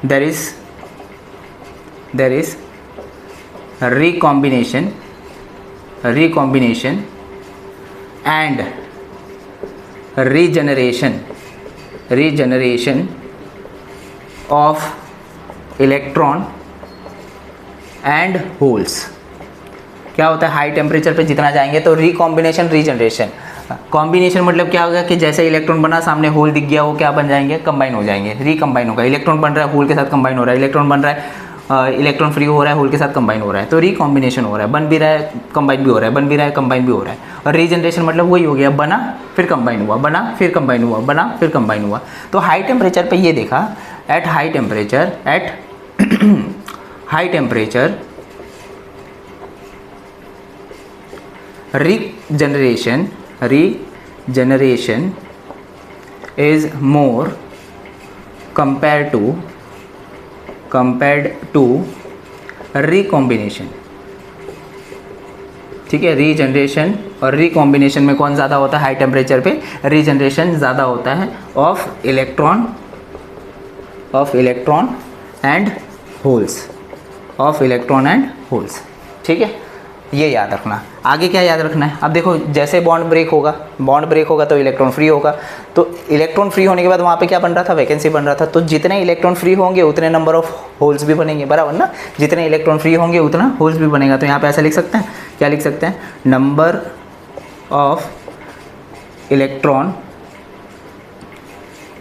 S1: there is recombination and regeneration of electron and holes। क्या होता है, हाई टेम्परेचर पे जितना जाएंगे तो रिकॉम्बिनेशन, रीजनरेशन। कॉम्बिनेशन मतलब क्या होगा कि जैसे इलेक्ट्रॉन बना, सामने होल दिख गया, वो क्या बन जाएंगे, कंबाइन हो जाएंगे, रिकम्बाइन होगा। इलेक्ट्रॉन बन रहा है, होल के साथ कंबाइन हो रहा है, इलेक्ट्रॉन बन रहा है, इलेक्ट्रॉन फ्री हो रहा है, होल के साथ कंबाइन हो रहा है, तो रिकॉम्बिनेशन हो रहा है, बन भी रहा है, कंबाइन भी हो रहा है, बन भी रहा है, कंबाइन भी हो रहा है। और रीजनरेशन मतलब वही हो गया, बना फिर कंबाइन हुआ, बना फिर कंबाइन हुआ, बना फिर कंबाइन हुआ। तो हाई टेम्परेचर पे ये देखा, at high temperature regeneration is more compared to recombination। ठीक है, रीजनरेशन और रिकॉम्बिनेशन में कौन ज़्यादा होता है, हाई टेम्परेचर पे रीजनरेशन ज़्यादा होता है ऑफ इलेक्ट्रॉन एंड होल्स। ठीक है, ये याद रखना। आगे क्या याद रखना है, अब देखो जैसे बॉन्ड ब्रेक होगा तो इलेक्ट्रॉन फ्री होगा। तो इलेक्ट्रॉन फ्री होने के बाद वहाँ पे क्या बन रहा था, वैकेंसी बन रहा था। तो जितने इलेक्ट्रॉन फ्री होंगे उतने नंबर ऑफ होल्स भी बनेंगे, बराबर ना। जितने इलेक्ट्रॉन फ्री होंगे उतना होल्स भी बनेगा। तो यहाँ पे ऐसा लिख सकते हैं, क्या लिख सकते हैं, number of electron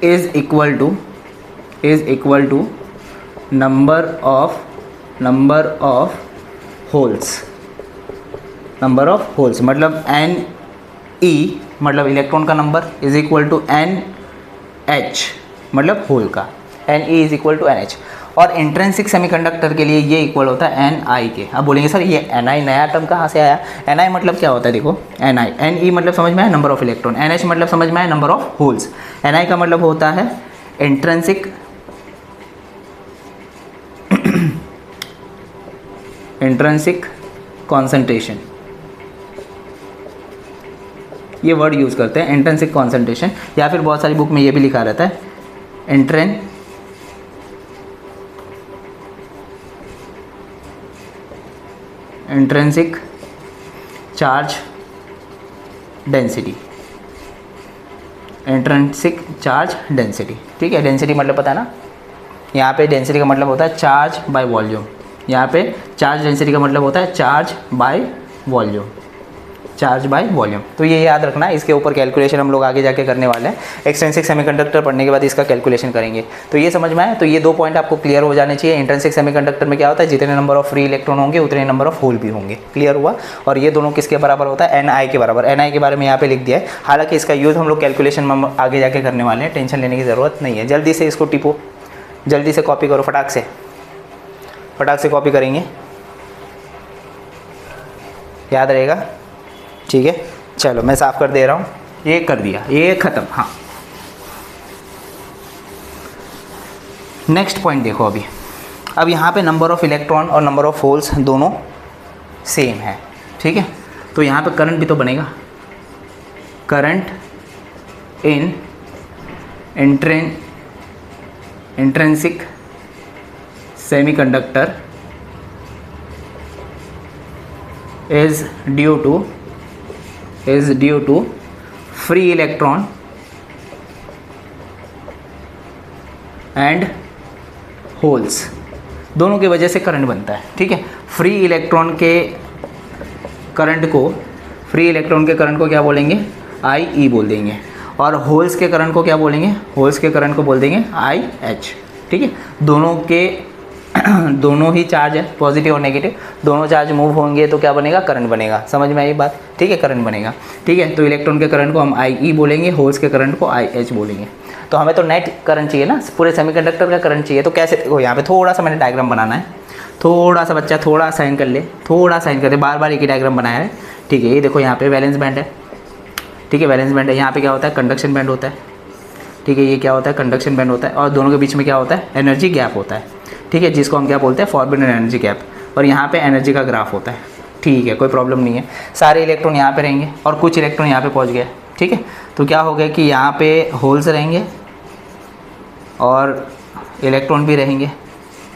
S1: is equal to number of holes. मतलब Ne मतलब इलेक्ट्रॉन का number is equal to NH मतलब होल का, Ne is equal to NH। और इंट्रिंसिक सेमीकंडक्टर के लिए ये इक्वल होता है Ni के। अब बोलेंगे सर ये Ni नया टर्म कहाँ से आया, Ni मतलब क्या होता है, देखो Ne मतलब समझ में आया, नंबर ऑफ इलेक्ट्रॉन, NH मतलब समझ में आया, नंबर ऑफ होल्स। Ni का मतलब होता है इंट्रिंसिक कॉन्सेंट्रेशन। ये वर्ड यूज़ करते हैं, इंट्रिंसिक कॉन्सेंट्रेशन, या फिर बहुत सारी बुक में ये भी लिखा रहता है इंट्रिंसिक चार्ज डेंसिटी। ठीक है, डेंसिटी मतलब पता है ना, यहाँ पे डेंसिटी का मतलब होता है चार्ज बाय वॉल्यूम, यहाँ पे चार्ज डेंसिटी का मतलब होता है चार्ज बाय वॉल्यूम। तो ये याद रखना, इसके ऊपर कैलकुलेशन हम लोग आगे जाके करने वाले हैं। एक्सट्रिंसिक सेमीकंडक्टर पढ़ने के बाद इसका कैलकुलेशन करेंगे। तो ये समझ में आया, तो ये 2 पॉइंट आपको क्लियर हो जाने चाहिए। इंट्रिंसिक सेमीकंडक्टर में क्या होता है, जितने नंबर ऑफ फ्री इलेक्ट्रॉन होंगे उतने नंबर ऑफ होल भी होंगे। क्लियर हुआ। और ये दोनों किसके बराबर होता है, Ni के बराबर। Ni के बारे में यहाँ पे लिख दिया है, हालांकि इसका यूज़ हम लोग कैलकुलेशन में आगे जाके करने वाले हैं, टेंशन लेने की ज़रूरत नहीं है। जल्दी से इसको टिपो, जल्दी से कॉपी करो, फटाक से कॉपी करेंगे, याद रहेगा। ठीक है, चलो मैं साफ़ कर दे रहा हूँ, ये कर दिया, ये ख़त्म। हाँ, नेक्स्ट पॉइंट देखो। अब यहाँ पे नंबर ऑफ़ इलेक्ट्रॉन और नंबर ऑफ़ होल्स दोनों सेम है। ठीक है, तो यहाँ पे करंट भी तो बनेगा। Current in intrinsic semiconductor is due to free electron and holes, दोनों की वजह से करंट बनता है। ठीक है, फ्री इलेक्ट्रॉन के करंट को क्या बोलेंगे, IE बोल देंगे, और होल्स के करंट को क्या बोलेंगे, होल्स के करंट को बोल देंगे IH। ठीक है, दोनों के दोनों ही चार्ज है, पॉजिटिव और नेगेटिव, दोनों चार्ज मूव होंगे तो क्या बनेगा, करंट बनेगा। समझ में आई बात, ठीक है, करंट बनेगा, ठीक है। तो इलेक्ट्रॉन के करंट को हम IE बोलेंगे, होल्स के करंट को IH बोलेंगे। तो हमें तो नेट करंट चाहिए ना, पूरे सेमीकंडक्टर का करंट चाहिए। तो कैसे, देखो यहाँ पे थोड़ा सा मैंने डायग्राम बनाना है, थोड़ा सा बच्चा थोड़ा साइन कर ले, थोड़ा साइन कर ले, बार बार एक ही डायग्राम बनाया है, ठीक है। ये देखो यहाँ पे वैलेंस बैंड है, ठीक है, वैलेंस बैंड है। यहाँ पे क्या होता है, कंडक्शन बैंड होता है, ठीक है। ये क्या होता है, कंडक्शन बैंड होता है, और दोनों के बीच में क्या होता है, एनर्जी गैप होता है, ठीक है, जिसको हम क्या बोलते हैं, फॉरबिडन एनर्जी गैप। और यहाँ पे एनर्जी का ग्राफ होता है, ठीक है, कोई प्रॉब्लम नहीं है। सारे इलेक्ट्रॉन यहाँ पे रहेंगे और कुछ इलेक्ट्रॉन यहाँ पे पहुँच गए, ठीक है। तो क्या हो गया कि यहाँ पे होल्स रहेंगे और इलेक्ट्रॉन भी रहेंगे,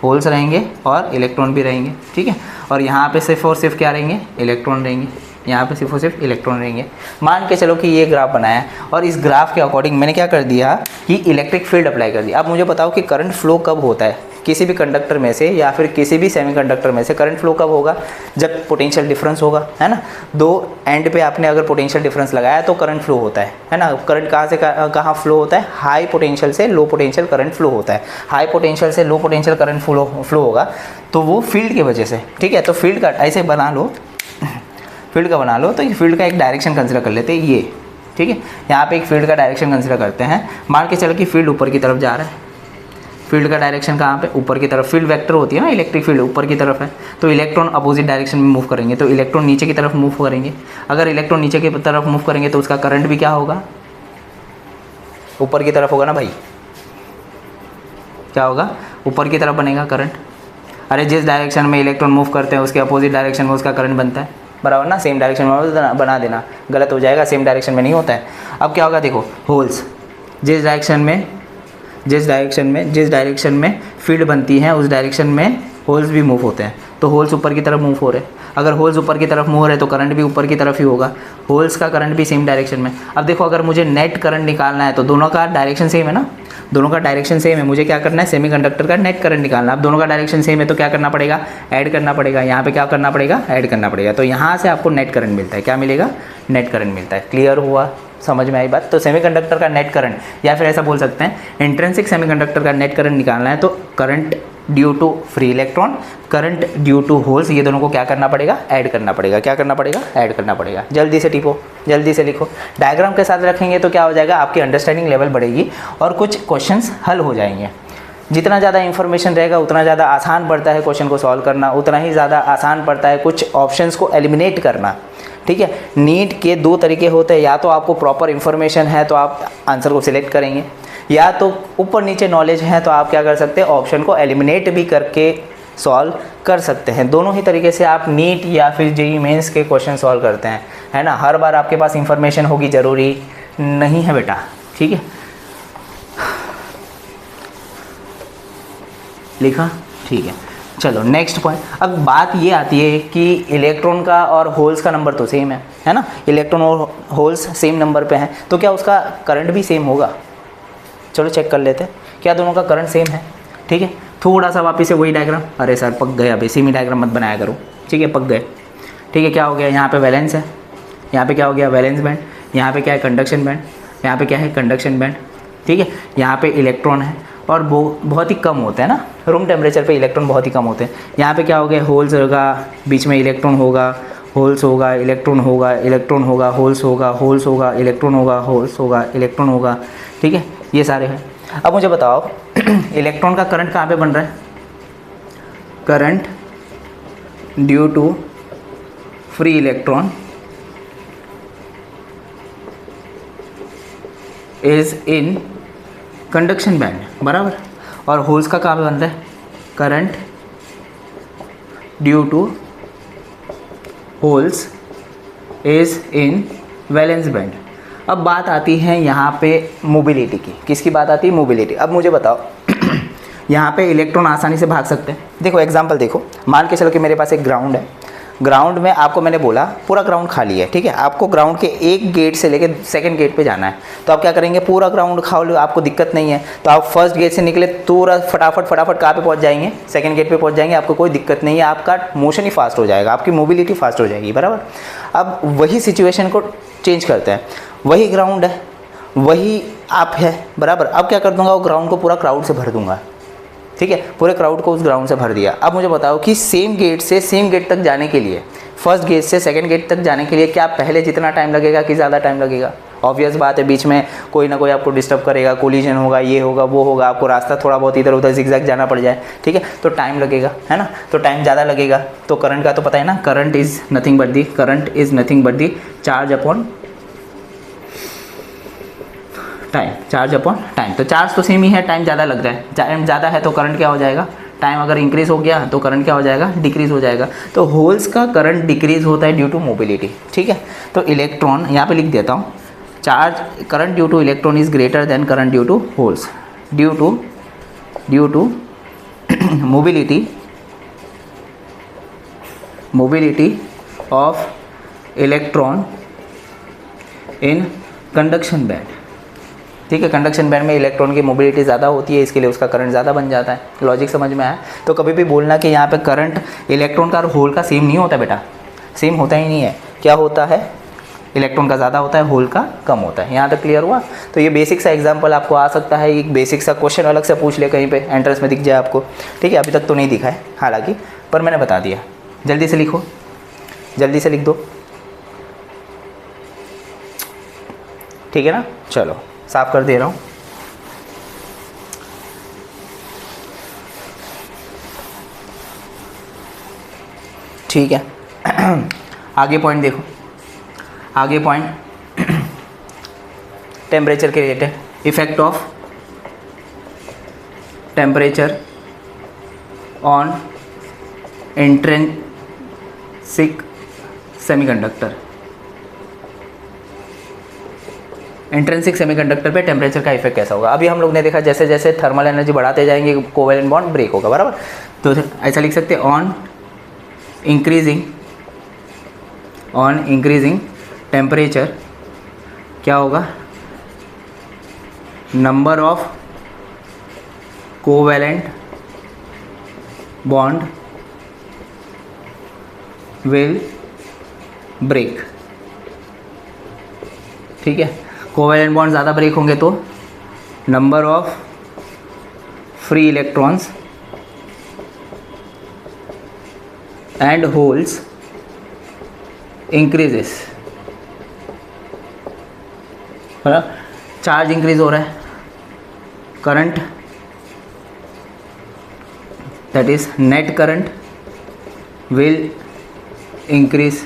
S1: होल्स रहेंगे और इलेक्ट्रॉन भी रहेंगे, ठीक है। और यहाँ पे सिर्फ और सिर्फ क्या रहेंगे, इलेक्ट्रॉन रहेंगे, यहाँ पे सिर्फ और सिर्फ इलेक्ट्रॉन रहेंगे। मान के चलो कि ये ग्राफ बनाया है और इस ग्राफ के अकॉर्डिंग मैंने क्या कर दिया कि इलेक्ट्रिक फील्ड अप्लाई कर दिया। अब मुझे बताओ कि करंट फ्लो कब होता है किसी भी कंडक्टर में से या फिर किसी भी सेमीकंडक्टर में से, करंट फ्लो कब होगा, जब पोटेंशियल डिफरेंस होगा, है ना। दो एंड पे आपने अगर पोटेंशियल डिफरेंस लगाया तो करंट फ्लो होता है ना। करंट कहाँ से कहाँ फ्लो होता है, हाई पोटेंशियल से लो पोटेंशियल करंट फ्लो होता है। हाई पोटेंशियल से लो पोटेंशियल करंट फ्लो होगा तो वो फील्ड की वजह से, ठीक है। तो फील्ड का ऐसे बना लो, फील्ड का बना लो, तो ये फील्ड का एक डायरेक्शन कंसिडर कर लेते हैं ये, ठीक है। यहाँ पे एक फील्ड का डायरेक्शन कंसिडर करते हैं। मान के चलो कि फील्ड ऊपर की तरफ जा रहा है, फील्ड का डायरेक्शन कहाँ पे, ऊपर की तरफ। फील्ड वेक्टर होती है ना, इलेक्ट्रिक फील्ड ऊपर की तरफ है, तो इलेक्ट्रॉन अपोजिट डायरेक्शन में मूव करेंगे, तो इलेक्ट्रॉन नीचे की तरफ मूव करेंगे। अगर इलेक्ट्रॉन नीचे की तरफ मूव करेंगे तो उसका करंट भी क्या होगा, ऊपर की तरफ होगा ना भाई, क्या होगा, ऊपर की तरफ बनेगा करंट। अरे जिस डायरेक्शन में इलेक्ट्रॉन मूव करते हैं उसके अपोजिट डायरेक्शन में उसका करंट बनता है, बराबर ना। सेम डायरेक्शन में बना देना, गलत हो जाएगा, सेम डायरेक्शन में नहीं होता है। अब क्या होगा, देखो होल्स, जिस डायरेक्शन में फील्ड बनती है उस डायरेक्शन में होल्स भी मूव होते हैं, तो होल्स ऊपर की तरफ मूव हो रहे हैं। अगर होल्स ऊपर की तरफ मूव हो रहे हैं तो करंट भी ऊपर की तरफ ही होगा, होल्स का करंट भी सेम डायरेक्शन में। अब देखो अगर मुझे नेट करंट निकालना है तो दोनों का डायरेक्शन सेम है ना, दोनों का डायरेक्शन सेम है, मुझे क्या करना है, सेमीकंडक्टर का नेट करंट निकालना। अब दोनों का डायरेक्शन सेम है तो क्या करना पड़ेगा, ऐड करना पड़ेगा। यहाँ पे क्या करना पड़ेगा, ऐड करना पड़ेगा। तो यहाँ से आपको नेट करंट मिलता है, क्या मिलेगा, नेट करंट मिलता है। क्लियर हुआ, समझ में आई बात। तो सेमीकंडक्टर का नेट करंट या फिर ऐसा बोल सकते हैं इंट्रिंसिक सेमीकंडक्टर का नेट करंट निकालना है तो current due to free electron, current due to holes, ये दोनों को क्या करना पड़ेगा, ऐड करना पड़ेगा। क्या करना पड़ेगा, ऐड करना पड़ेगा। जल्दी से टिपो, जल्दी से लिखो। डायग्राम के साथ रखेंगे तो क्या हो जाएगा, आपकी अंडरस्टैंडिंग लेवल बढ़ेगी और कुछ क्वेश्चंस हल हो जाएंगे। जितना ज़्यादा इन्फॉर्मेशन रहेगा उतना ज़्यादा आसान पड़ता है क्वेश्चन को सॉल्व करना, उतना ही ज़्यादा आसान पड़ता है कुछ ऑप्शंस को एलिमिनेट करना, ठीक है। नीट के दो तरीके होते हैं, या तो आपको प्रॉपर इन्फॉर्मेशन है तो आप आंसर को सिलेक्ट करेंगे, या तो ऊपर नीचे नॉलेज है तो आप क्या कर सकते हैं, ऑप्शन को एलिमिनेट भी करके सॉल्व कर सकते हैं। दोनों ही तरीके से आप नीट या फिर जेईई मेंस के क्वेश्चन सॉल्व करते हैं, है ना। हर बार आपके पास इन्फॉर्मेशन होगी ज़रूरी नहीं है बेटा, ठीक है। लिखा, ठीक है। चलो नेक्स्ट पॉइंट। अब बात ये आती है कि इलेक्ट्रॉन का और होल्स का नंबर तो सेम है ना। इलेक्ट्रॉन और होल्स सेम नंबर पे हैं तो क्या उसका करंट भी सेम होगा। चलो चेक कर लेते हैं, क्या दोनों का करंट सेम है, ठीक है। थोड़ा सा वापस से वही डायग्राम, अरे सर पक गए, अभी सेमी डायग्राम मत बनाया करो, ठीक है, पक गए, ठीक है। क्या हो गया, यहाँ पे वैलेंस है, यहाँ पे क्या हो गया, वैलेंस बैंड, यहाँ पे क्या है, कंडक्शन बैंड, यहाँ पे क्या है, कंडक्शन बैंड, ठीक है। यहाँ पे इलेक्ट्रॉन है और वो बहुत ही कम होते हैं ना, रूम टेम्परेचर पे इलेक्ट्रॉन बहुत ही कम होते हैं। यहाँ पे क्या हो गया, होल्स होगा, बीच में इलेक्ट्रॉन होगा, होल्स होगा, इलेक्ट्रॉन होगा, इलेक्ट्रॉन होगा, होल्स होगा, होल्स होगा, इलेक्ट्रॉन होगा, होल्स होगा, इलेक्ट्रॉन होगा, ठीक है। ये सारे हैं। अब मुझे बताओ इलेक्ट्रॉन का करंट कहाँ पे बन रहा है, current due to free electron is in conduction band, बराबर। और होल्स का कहाँ पे बन रहा है, current due to holes is in valence band. अब बात आती है यहाँ पे मोबिलिटी की, किसकी बात आती है, मोबिलिटी। अब मुझे बताओ यहाँ पे इलेक्ट्रॉन आसानी से भाग सकते हैं। देखो एग्जांपल देखो, मान के चलो कि मेरे पास एक ग्राउंड है, ग्राउंड में आपको मैंने बोला पूरा ग्राउंड खाली है, ठीक है। आपको ग्राउंड के एक गेट से लेकर सेकंड गेट पे जाना है, तो आप क्या करेंगे, पूरा ग्राउंड खाली, आपको दिक्कत नहीं है तो आप फर्स्ट गेट से निकले तुरंत फटाफट कहाँ पे पहुंच जाएंगे, सेकंड गेट पे पहुंच जाएंगे, आपको कोई दिक्कत नहीं है, आपका मोशन ही फास्ट हो जाएगा, आपकी मोबिलिटी फास्ट हो जाएगी, बराबर। अब वही सिचुएशन को चेंज करते हैं, वही ग्राउंड है, वही आप है, बराबर। अब क्या कर दूंगा, वो ग्राउंड को पूरा क्राउड से भर दूंगा, ठीक है, पूरे क्राउड को उस ग्राउंड से भर दिया। अब मुझे बताओ कि सेम गेट से सेम गेट तक जाने के लिए, फर्स्ट गेट से सेकंड गेट तक जाने के लिए क्या पहले जितना टाइम लगेगा कि ज़्यादा टाइम लगेगा? ऑब्वियस बात है, बीच में कोई ना कोई आपको डिस्टर्ब करेगा, कोलिजन होगा, ये होगा वो होगा, आपको रास्ता थोड़ा बहुत इधर उधर जिगजैग जाना पड़ जाए, ठीक है, तो टाइम लगेगा, है ना, तो टाइम ज़्यादा लगेगा। तो करंट का तो पता है ना, current is nothing but the charge upon time, charge upon time. तो चार्ज तो सेम ही है, टाइम ज़्यादा लग रहा है, टाइम ज़्यादा है तो करंट क्या हो जाएगा, टाइम अगर इंक्रीज़ हो गया तो करंट क्या हो जाएगा, डिक्रीज़ हो जाएगा। तो होल्स का करंट डिक्रीज़ होता है ड्यू टू मोबिलिटी, ठीक है। तो इलेक्ट्रॉन यहाँ पे लिख देता हूँ, charge current due to electron is greater than current due to holes, due to mobility of electron in conduction band, ठीक है। कंडक्शन बैंड में इलेक्ट्रॉन की मोबिलिटी ज़्यादा होती है, इसके लिए उसका करंट ज़्यादा बन जाता है। लॉजिक समझ में आया? तो कभी भी बोलना कि यहाँ पे करंट इलेक्ट्रॉन का और होल का सेम नहीं होता बेटा, सेम होता ही नहीं है। क्या होता है, इलेक्ट्रॉन का ज़्यादा होता है, होल का कम होता है। यहाँ तक क्लियर हुआ? तो ये बेसिक सा एग्जाम्पल आपको आ सकता है, एक बेसिक सा क्वेश्चन अलग से पूछ ले कहीं पे एंट्रेंस में दिख जाए आपको, ठीक है। अभी तक तो नहीं दिखा है हालांकि, पर मैंने बता दिया। जल्दी से लिखो, जल्दी से लिख दो, ठीक है ना। चलो साफ कर दे रहा हूँ। ठीक है आगे पॉइंट देखो, आगे पॉइंट टेम्परेचर के related, effect of temperature on intrinsic semiconductor. Intrinsic semiconductor पे टेम्परेचर का इफेक्ट कैसा होगा? अभी हम लोग ने देखा जैसे जैसे थर्मल एनर्जी बढ़ाते जाएंगे कोवेलेंट बॉन्ड ब्रेक होगा, बराबर। तो ऐसा लिख सकते हैं, ऑन इंक्रीजिंग टेम्परेचर क्या होगा, number of covalent bond will break, ठीक है। कोवेलेंट बॉन्ड ज़्यादा ब्रेक होंगे तो number of free electrons and holes increases, charge increase हो रहा है, current that is net current will increase,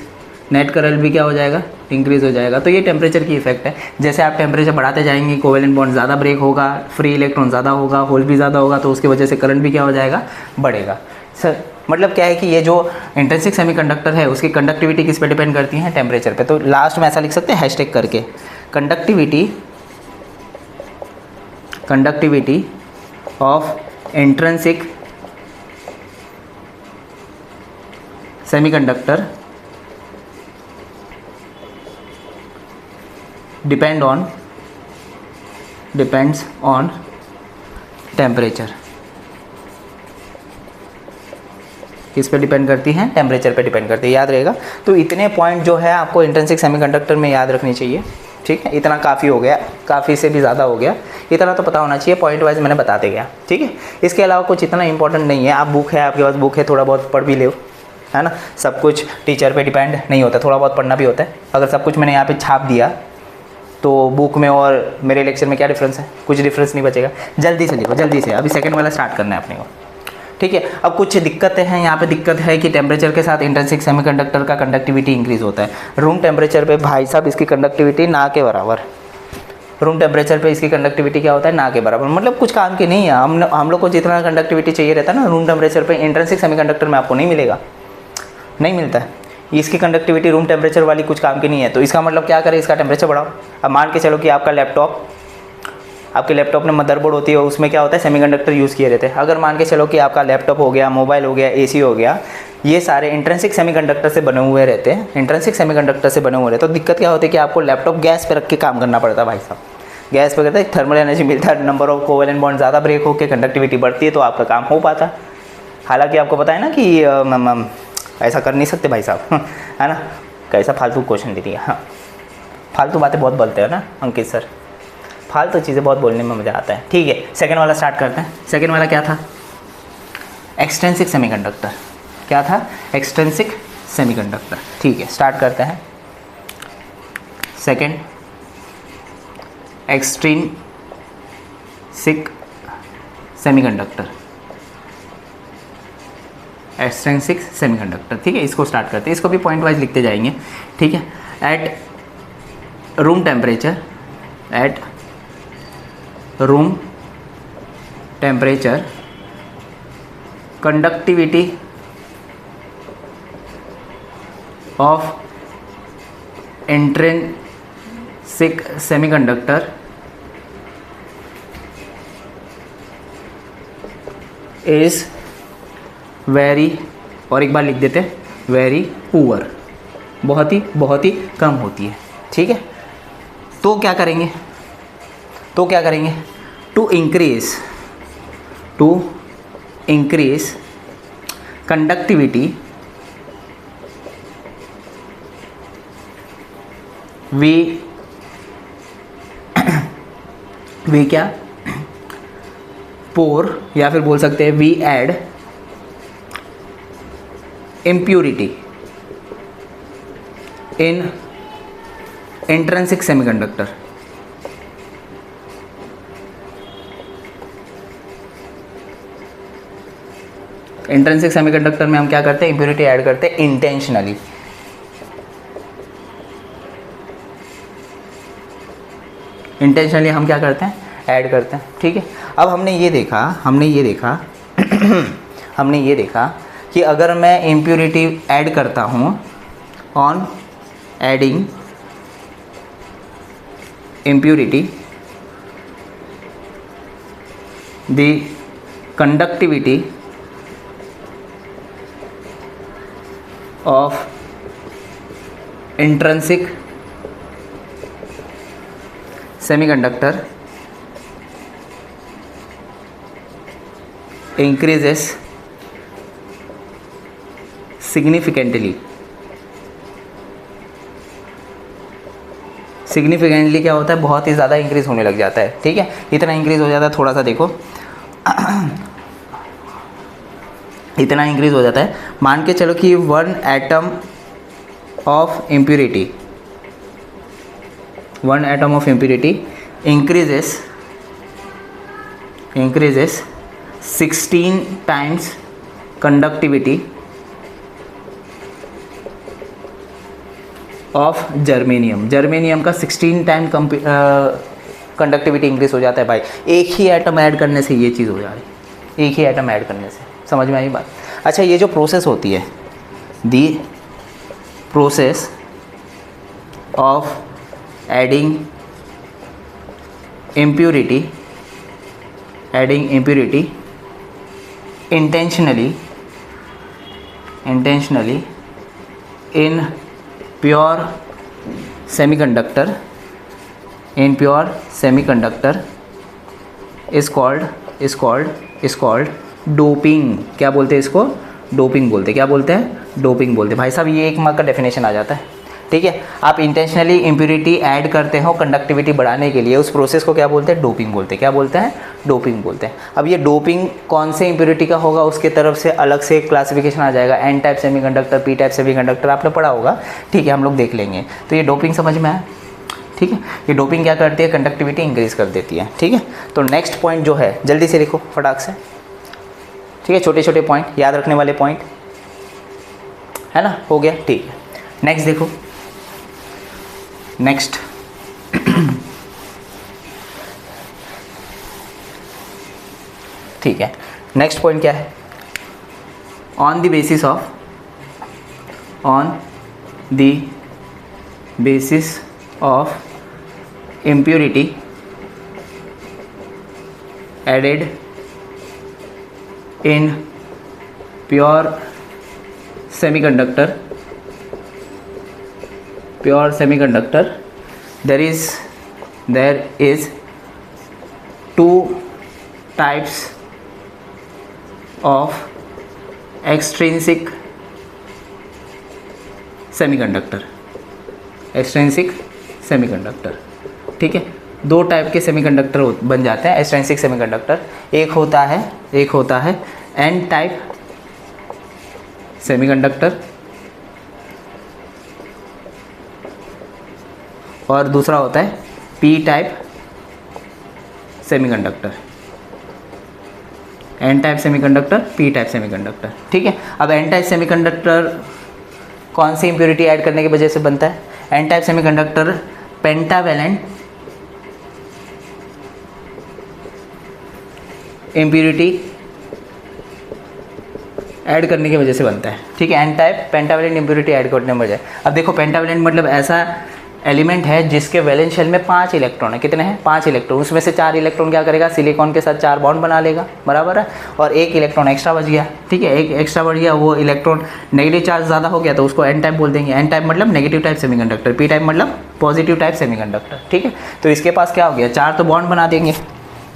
S1: net current भी क्या हो जाएगा, इंक्रीज हो जाएगा। तो ये टेम्परेचर की इफेक्ट है। जैसे आप टेम्परेचर बढ़ाते जाएंगे कोवेलेंट बॉन्ड ज़्यादा ब्रेक होगा, फ्री इलेक्ट्रॉन ज़्यादा होगा, होल भी ज़्यादा होगा, तो उसकी वजह से करंट भी क्या हो जाएगा, बढ़ेगा। सर मतलब क्या है कि ये जो इंट्रिंसिक सेमीकंडक्टर है उसकी कंडक्टिविटी किस पे डिपेंड करती है, टेम्परेचर पे। तो लास्ट में ऐसा लिख सकते हैं हैशटैग करके, conductivity of intrinsic semiconductor depends on temperature. किस पे डिपेंड करती हैं, टेम्परेचर पे डिपेंड करती है, याद रहेगा। तो इतने पॉइंट जो है आपको इंट्रिंसिक सेमीकंडक्टर में याद रखनी चाहिए, ठीक है। इतना काफ़ी हो गया, काफ़ी से भी ज़्यादा हो गया, इतना तो पता होना चाहिए, पॉइंट वाइज मैंने बताते गया, ठीक है। इसके अलावा कुछ इतना इंपॉर्टेंट नहीं है। आप बुक है, आपके पास बुक है, थोड़ा बहुत पढ़ भी लो, है ना। सब कुछ टीचर पे डिपेंड नहीं होता, थोड़ा बहुत पढ़ना भी होता है। अगर सब कुछ मैंने यहाँ पे छाप दिया तो बुक में और मेरे लेक्चर में क्या डिफरेंस है, कुछ डिफरेंस नहीं बचेगा। जल्दी से लिखो, जल्दी से, अभी सेकंड वाला स्टार्ट करना है अपने को, ठीक है। अब कुछ दिक्कतें हैं यहाँ पे, दिक्कत है कि टेम्परेचर के साथ इंट्रिंसिक सेमीकंडक्टर का कंडक्टिविटी इंक्रीज होता है। रूम टेम्परेचर पे भाई साहब इसकी कंडक्टिविटी ना के बराबर, रूम टेम्परेचर पे इसकी कंडक्टिविटी क्या होता है, ना के बराबर, मतलब कुछ काम की नहीं है। हम लोग को जितना कंडक्टिविटी चाहिए रहता है ना रूम टेम्परेचर पे, इंट्रिंसिक सेमीकंडक्टर में आपको नहीं मिलेगा, नहीं मिलता है। इसकी कंडक्टिविटी रूम टेम्परेचर वाली कुछ काम की नहीं है। तो इसका मतलब क्या करें, इसका टेम्परेचर बढ़ाओ। अब मान के चलो कि आपका आपके लैपटॉप में मदरबोर्ड होती है, उसमें क्या होता है, सेमीकंडक्टर यूज़ किए रहते हैं। अगर मान के चलो कि आपका लैपटॉप हो गया, मोबाइल हो गया, एसी हो गया, ये सारे इंट्रिंसिक सेमीकंडक्टर से बने हुए रहते हैं, इंट्रिंसिक सेमीकंडक्टर से बने हुए रहते हैं। तो दिक्कत क्या होती है कि आपको लैपटॉप गैस पे रख के काम करना पड़ता है भाई साहब। गैस पे करता है, थर्मल एनर्जी मिलता है, नंबर ऑफ कोवेलेंट बॉन्ड ज़्यादा ब्रेक होकर कंडक्टिविटी बढ़ती है, तो आपका काम हो पाता है। हालांकि आपको पता है ना कि ऐसा कर नहीं सकते भाई साहब, है ना। कैसा फालतू क्वेश्चन दे दिया। हाँ, फालतू बातें बहुत बोलते हो ना अंकित सर, फालतू चीज़ें बहुत बोलने में मज़ा आता है। ठीक है, सेकंड वाला स्टार्ट करते हैं। सेकंड वाला क्या था, एक्सट्रिंसिक सेमीकंडक्टर, क्या था? Extrinsic semiconductor. ठीक है, स्टार्ट करते हैं। Second, extrinsic semiconductor, extrinsic semiconductor. ठीक है, इसको स्टार्ट करते हैं, इसको भी पॉइंट वाइज लिखते जाएंगे। ठीक है, eight room temperature, eight room temperature conductivity of intrinsic semiconductor is very, और एक बार लिख देते हैं, very poor, बहुत ही कम होती है। ठीक है, तो क्या करेंगे? टू increase conductivity we क्या pour, या फिर बोल सकते हैं we add impurity in intrinsic semiconductor। Intrinsic semiconductor में हम क्या करते हैं? इम्प्योरिटी ऐड करते हैं इंटेंशनली। इंटेंशनली हम क्या करते हैं? ऐड करते हैं। ठीक है, अब हमने ये देखा कि अगर मैं इम्प्योरिटी ऐड करता हूँ, on adding impurity the conductivity of intrinsic semiconductor increases significantly। Significantly क्या होता है? बहुत ही ज़्यादा इंक्रीज़ होने लग जाता है। ठीक है, इतना इंक्रीज़ हो जाता है, थोड़ा सा देखो इतना इंक्रीज हो जाता है। मान के चलो कि 1 atom of impurity increases 16 times conductivity of germanium का 16 टाइम कंडक्टिविटी इंक्रीज हो जाता है भाई। एक ही एटम ऐड करने से ये चीज़ हो जा रही है, एक ही एटम ऐड करने से। समझ में आई बात? अच्छा, ये जो प्रोसेस होती है, the process of adding impurity intentionally in pure semiconductor is called doping. क्या बोलते हैं इसको? डोपिंग बोलते हैं। क्या बोलते हैं? डोपिंग बोलते हैं। भाई साहब, ये 1 मार्क का डेफिनेशन आ जाता है। ठीक है, आप इंटेंशनली इम्प्योरिटी ऐड करते हो कंडक्टिविटी बढ़ाने के लिए, उस प्रोसेस को क्या बोलते हैं? डोपिंग बोलते हैं। क्या बोलते हैं? डोपिंग बोलते हैं। अब ये डोपिंग कौन से इम्प्योरिटी का होगा, उसके तरफ से अलग से क्लासिफिकेशन आ जाएगा। N type semiconductor, P type semiconductor आपने पढ़ा होगा। ठीक है, हम लोग देख लेंगे। तो ये डोपिंग समझ में आया? ठीक है, ये डोपिंग क्या करती है? कंडक्टिविटी इंक्रीज कर देती है। ठीक है, तो नेक्स्ट पॉइंट जो है, जल्दी से लिखो फटाक से। ठीक है, छोटे छोटे पॉइंट, याद रखने वाले पॉइंट है ना? हो गया। ठीक है, नेक्स्ट देखो। नेक्स्ट ठीक है, नेक्स्ट पॉइंट क्या है? On the basis of impurity added in pure semiconductor there is two types of extrinsic semiconductor ठीक है। दो टाइप के सेमीकंडक्टर बन जाते हैं एक्सट्रिंसिक सेमीकंडक्टर। एक होता है एन टाइप सेमीकंडक्टर और दूसरा होता है P type semiconductor. N type semiconductor, P type semiconductor, ठीक है। अब एन टाइप सेमीकंडक्टर कौन सी इम्प्योरिटी ऐड करने की वजह से बनता है? N type semiconductor pentavalent impurity add करने की वजह से बनता है, ठीक है। N type pentavalent impurity add करने की वजह। अब देखो पेंटावैलेंट मतलब ऐसा एलिमेंट है जिसके वैलेंस शेल में 5 इलेक्ट्रॉन है। कितने हैं? 5 इलेक्ट्रॉन। उसमें से 4 इलेक्ट्रॉन क्या करेगा? सिलिकॉन के साथ 4 बॉन्ड बना लेगा, बराबर है। और एक इलेक्ट्रॉन एक्स्ट्रा बच गया, ठीक है। एक एक्स्ट्रा बढ़ गया, वो इलेक्ट्रॉन नेगेटिव चार्ज ज़्यादा हो गया तो उसको एन टाइप बोल देंगे। एन टाइप मतलब negative type semiconductor, P type मतलब पॉजिटिव टाइप सेमीकंडक्टर, ठीक है। तो इसके पास क्या हो गया? 4 तो बॉन्ड बना देंगे,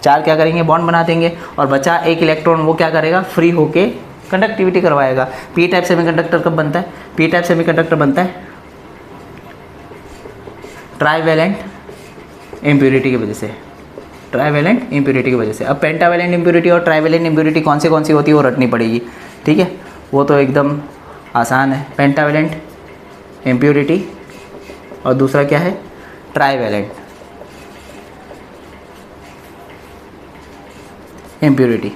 S1: 4 क्या करेंगे? बॉन्ड बना देंगे। और बचा एक इलेक्ट्रॉन, वो क्या करेगा? फ्री होके कंडक्टिविटी करवाएगा। पी टाइप सेमीकंडक्टर कब बनता है? पी टाइप सेमीकंडक्टर बनता है ट्राईवैलेंट इम्प्योरिटी की वजह से, ट्राईवैलेंट इम्प्योरिटी की वजह से। अब पेंटावैलेंट इम्प्योरिटी और ट्राईवैलेंट इम्प्योरिटी कौन सी होती है वो रटनी पड़ेगी, ठीक है। वो तो एकदम आसान है, पेंटावैलेंट इम्प्योरिटी और दूसरा क्या है? Trivalent impurity,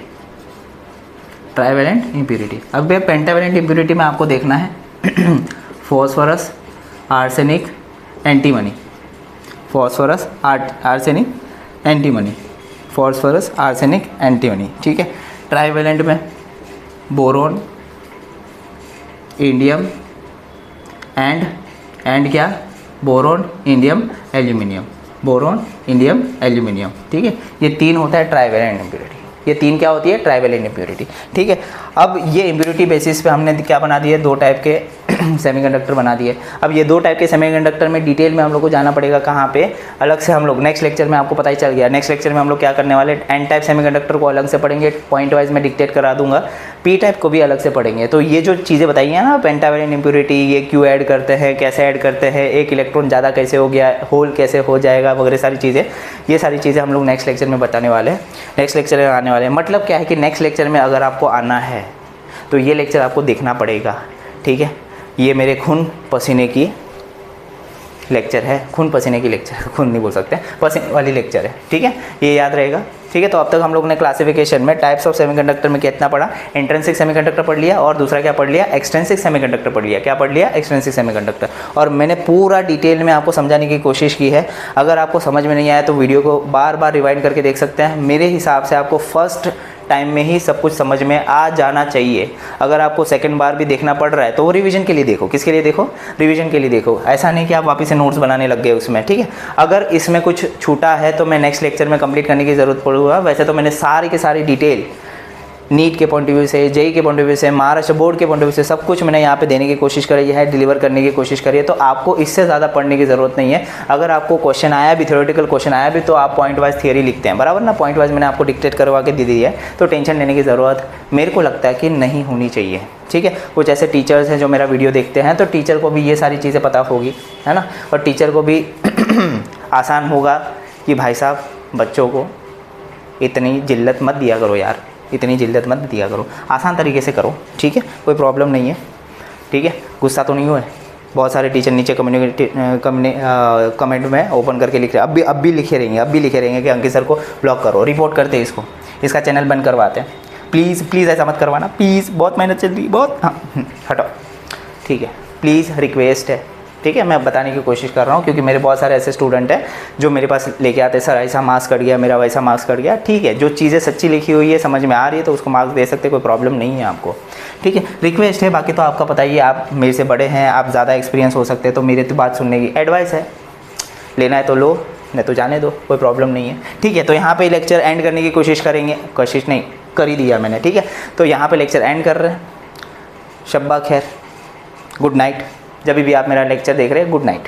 S1: trivalent impurity. अब ये पेंटावैलेंट इम्प्योरिटी में आपको देखना है phosphorus, arsenic, antimony. Phosphorus, arsenic, antimony, phosphorus, arsenic, antimony, ठीक है। ट्राईवैलेंट में बोरोन, इंडियम एंड क्या? Boron, indium, aluminium, boron, indium, aluminium, ठीक है। ये 3 होता है ट्राईवैलेंट इम्प्योरिटी। ये 3 क्या होती है? ट्राईवैलेंट इम्प्योरिटी, ठीक है। अब ये इम्प्योरिटी बेसिस पे हमने क्या बना दिए? 2 टाइप के सेमीकंडक्टर बना दिए। अब ये 2 टाइप के सेमीकंडक्टर में डिटेल में हम लोग को जाना पड़ेगा कहाँ पे? अलग से हम लोग नेक्स्ट लेक्चर में, आपको पता ही चल गया। नेक्स्ट लेक्चर में हम लोग क्या करने वाले? एन टाइप सेमीकंडक्टर को अलग से पढ़ेंगे, पॉइंट वाइज मैं डिक्टेट करा दूंगा। पी टाइप को भी अलग से पढ़ेंगे। तो ये जो चीज़ें बताई हैं ना, पेंटावैलेंट इम्प्योरिटी, ये क्यों ऐड करते हैं, कैसे ऐड करते हैं, एक इलेक्ट्रॉन ज़्यादा कैसे हो गया, होल कैसे हो जाएगा, वगैरह सारी चीज़ें, ये सारी चीज़ें हम लोग नेक्स्ट लेक्चर में बताने वाले हैं, नेक्स्ट लेक्चर में आने वाले हैं। मतलब क्या है कि नेक्स्ट लेक्चर में अगर आपको आना है तो ये लेक्चर आपको देखना पड़ेगा, ठीक है। ये मेरे खून पसीने की लेक्चर है, खून पसीने की लेक्चर, खून नहीं बोल सकते, पसीने वाली लेक्चर है, ठीक है। ये याद रहेगा, ठीक है। तो अब तक हम लोग ने क्लासिफिकेशन में टाइप्स ऑफ सेमीकंडक्टर में कितना पढ़ा? इंट्रिंसिक सेमीकंडक्टर पढ़ लिया और दूसरा क्या पढ़ लिया? एक्सट्रिंसिक सेमीकंडक्टर पढ़ लिया। क्या पढ़ लिया? Extrinsic semiconductor. और मैंने पूरा डिटेल में आपको समझाने की कोशिश की है। अगर आपको समझ में नहीं आया तो वीडियो को बार बार रिवाइंड करके देख सकते हैं। मेरे हिसाब से आपको फर्स्ट टाइम में ही सब कुछ समझ में आ जाना चाहिए। अगर आपको सेकंड बार भी देखना पड़ रहा है तो वो रिवीजन के लिए देखो। किसके लिए देखो? रिवीजन के लिए देखो। ऐसा नहीं कि आप वापस से नोट्स बनाने लग गए उसमें, ठीक है। अगर इसमें कुछ छूटा है तो मैं नेक्स्ट लेक्चर में कंप्लीट करने की ज़रूरत पड़ूगा। वैसे तो मैंने सारी के सारी डिटेल नीट के पॉइंट ऑफ व्यू से, जेई के पॉइंट ऑफ व्यू से, महाराष्ट्र बोर्ड के पॉइंट ऑफ व्यू से सब कुछ मैंने यहाँ पे देने की कोशिश करी है, डिलीवर करने की कोशिश करी है। तो आपको इससे ज़्यादा पढ़ने की ज़रूरत नहीं है। अगर आपको क्वेश्चन आया भी, थ्योरेटिकल क्वेश्चन आया भी, तो आप पॉइंट वाइज थियरी लिखते हैं, बराबर ना। पॉइंट वाइज मैंने आपको डिक्टेट करवा के दे दी है, तो टेंशन लेने की ज़रूरत मेरे को लगता है कि नहीं होनी चाहिए, ठीक है। कुछ ऐसे टीचर्स हैं जो मेरा वीडियो देखते हैं, तो टीचर को भी ये सारी चीज़ें पता होगी, है ना। और टीचर को भी आसान होगा कि भाई साहब बच्चों को इतनी जिल्लत मत दिया करो यार, इतनी जिल्लत मत दिया करो, आसान तरीके से करो, ठीक है। कोई प्रॉब्लम नहीं है, ठीक है। गुस्सा तो नहीं हुए? बहुत सारे टीचर नीचे कमेंट में ओपन करके लिख रहे हैं, अब भी लिखे रहेंगे कि अंकित सर को ब्लॉक करो, रिपोर्ट करते हैं इसको, इसका चैनल बंद करवाते हैं। प्लीज़ ऐसा मत करवाना, प्लीज़। बहुत मेहनत चल रही, बहुत, हाँ हटो, ठीक है। प्लीज़ रिक्वेस्ट है, ठीक है। मैं बताने की कोशिश कर रहा हूँ क्योंकि मेरे बहुत सारे ऐसे स्टूडेंट हैं जो मेरे पास लेके आते हैं, सर ऐसा मार्क्स कट गया मेरा, वैसा मार्क्स कट गया, ठीक है। जो चीज़ें सच्ची लिखी हुई है, समझ में आ रही है, तो उसको मार्क्स दे सकते, कोई प्रॉब्लम नहीं है आपको, ठीक है। रिक्वेस्ट है, बाकी तो आपका पता ही है, आप मेरे से बड़े हैं, आप ज़्यादा एक्सपीरियंस हो सकते हैं, तो मेरी तो बात सुनने की एडवाइस है, लेना है तो लो, नहीं तो जाने दो, कोई प्रॉब्लम नहीं है, ठीक है। तो यहाँ पे लेक्चर एंड करने की कोशिश करेंगे, कोशिश नहीं कर ही दिया मैंने, ठीक है। तो यहाँ पे लेक्चर एंड कर रहे हैं। शब्बा खैर, गुड नाइट। जब भी आप मेरा लेक्चर देख रहे हैं, गुड नाइट।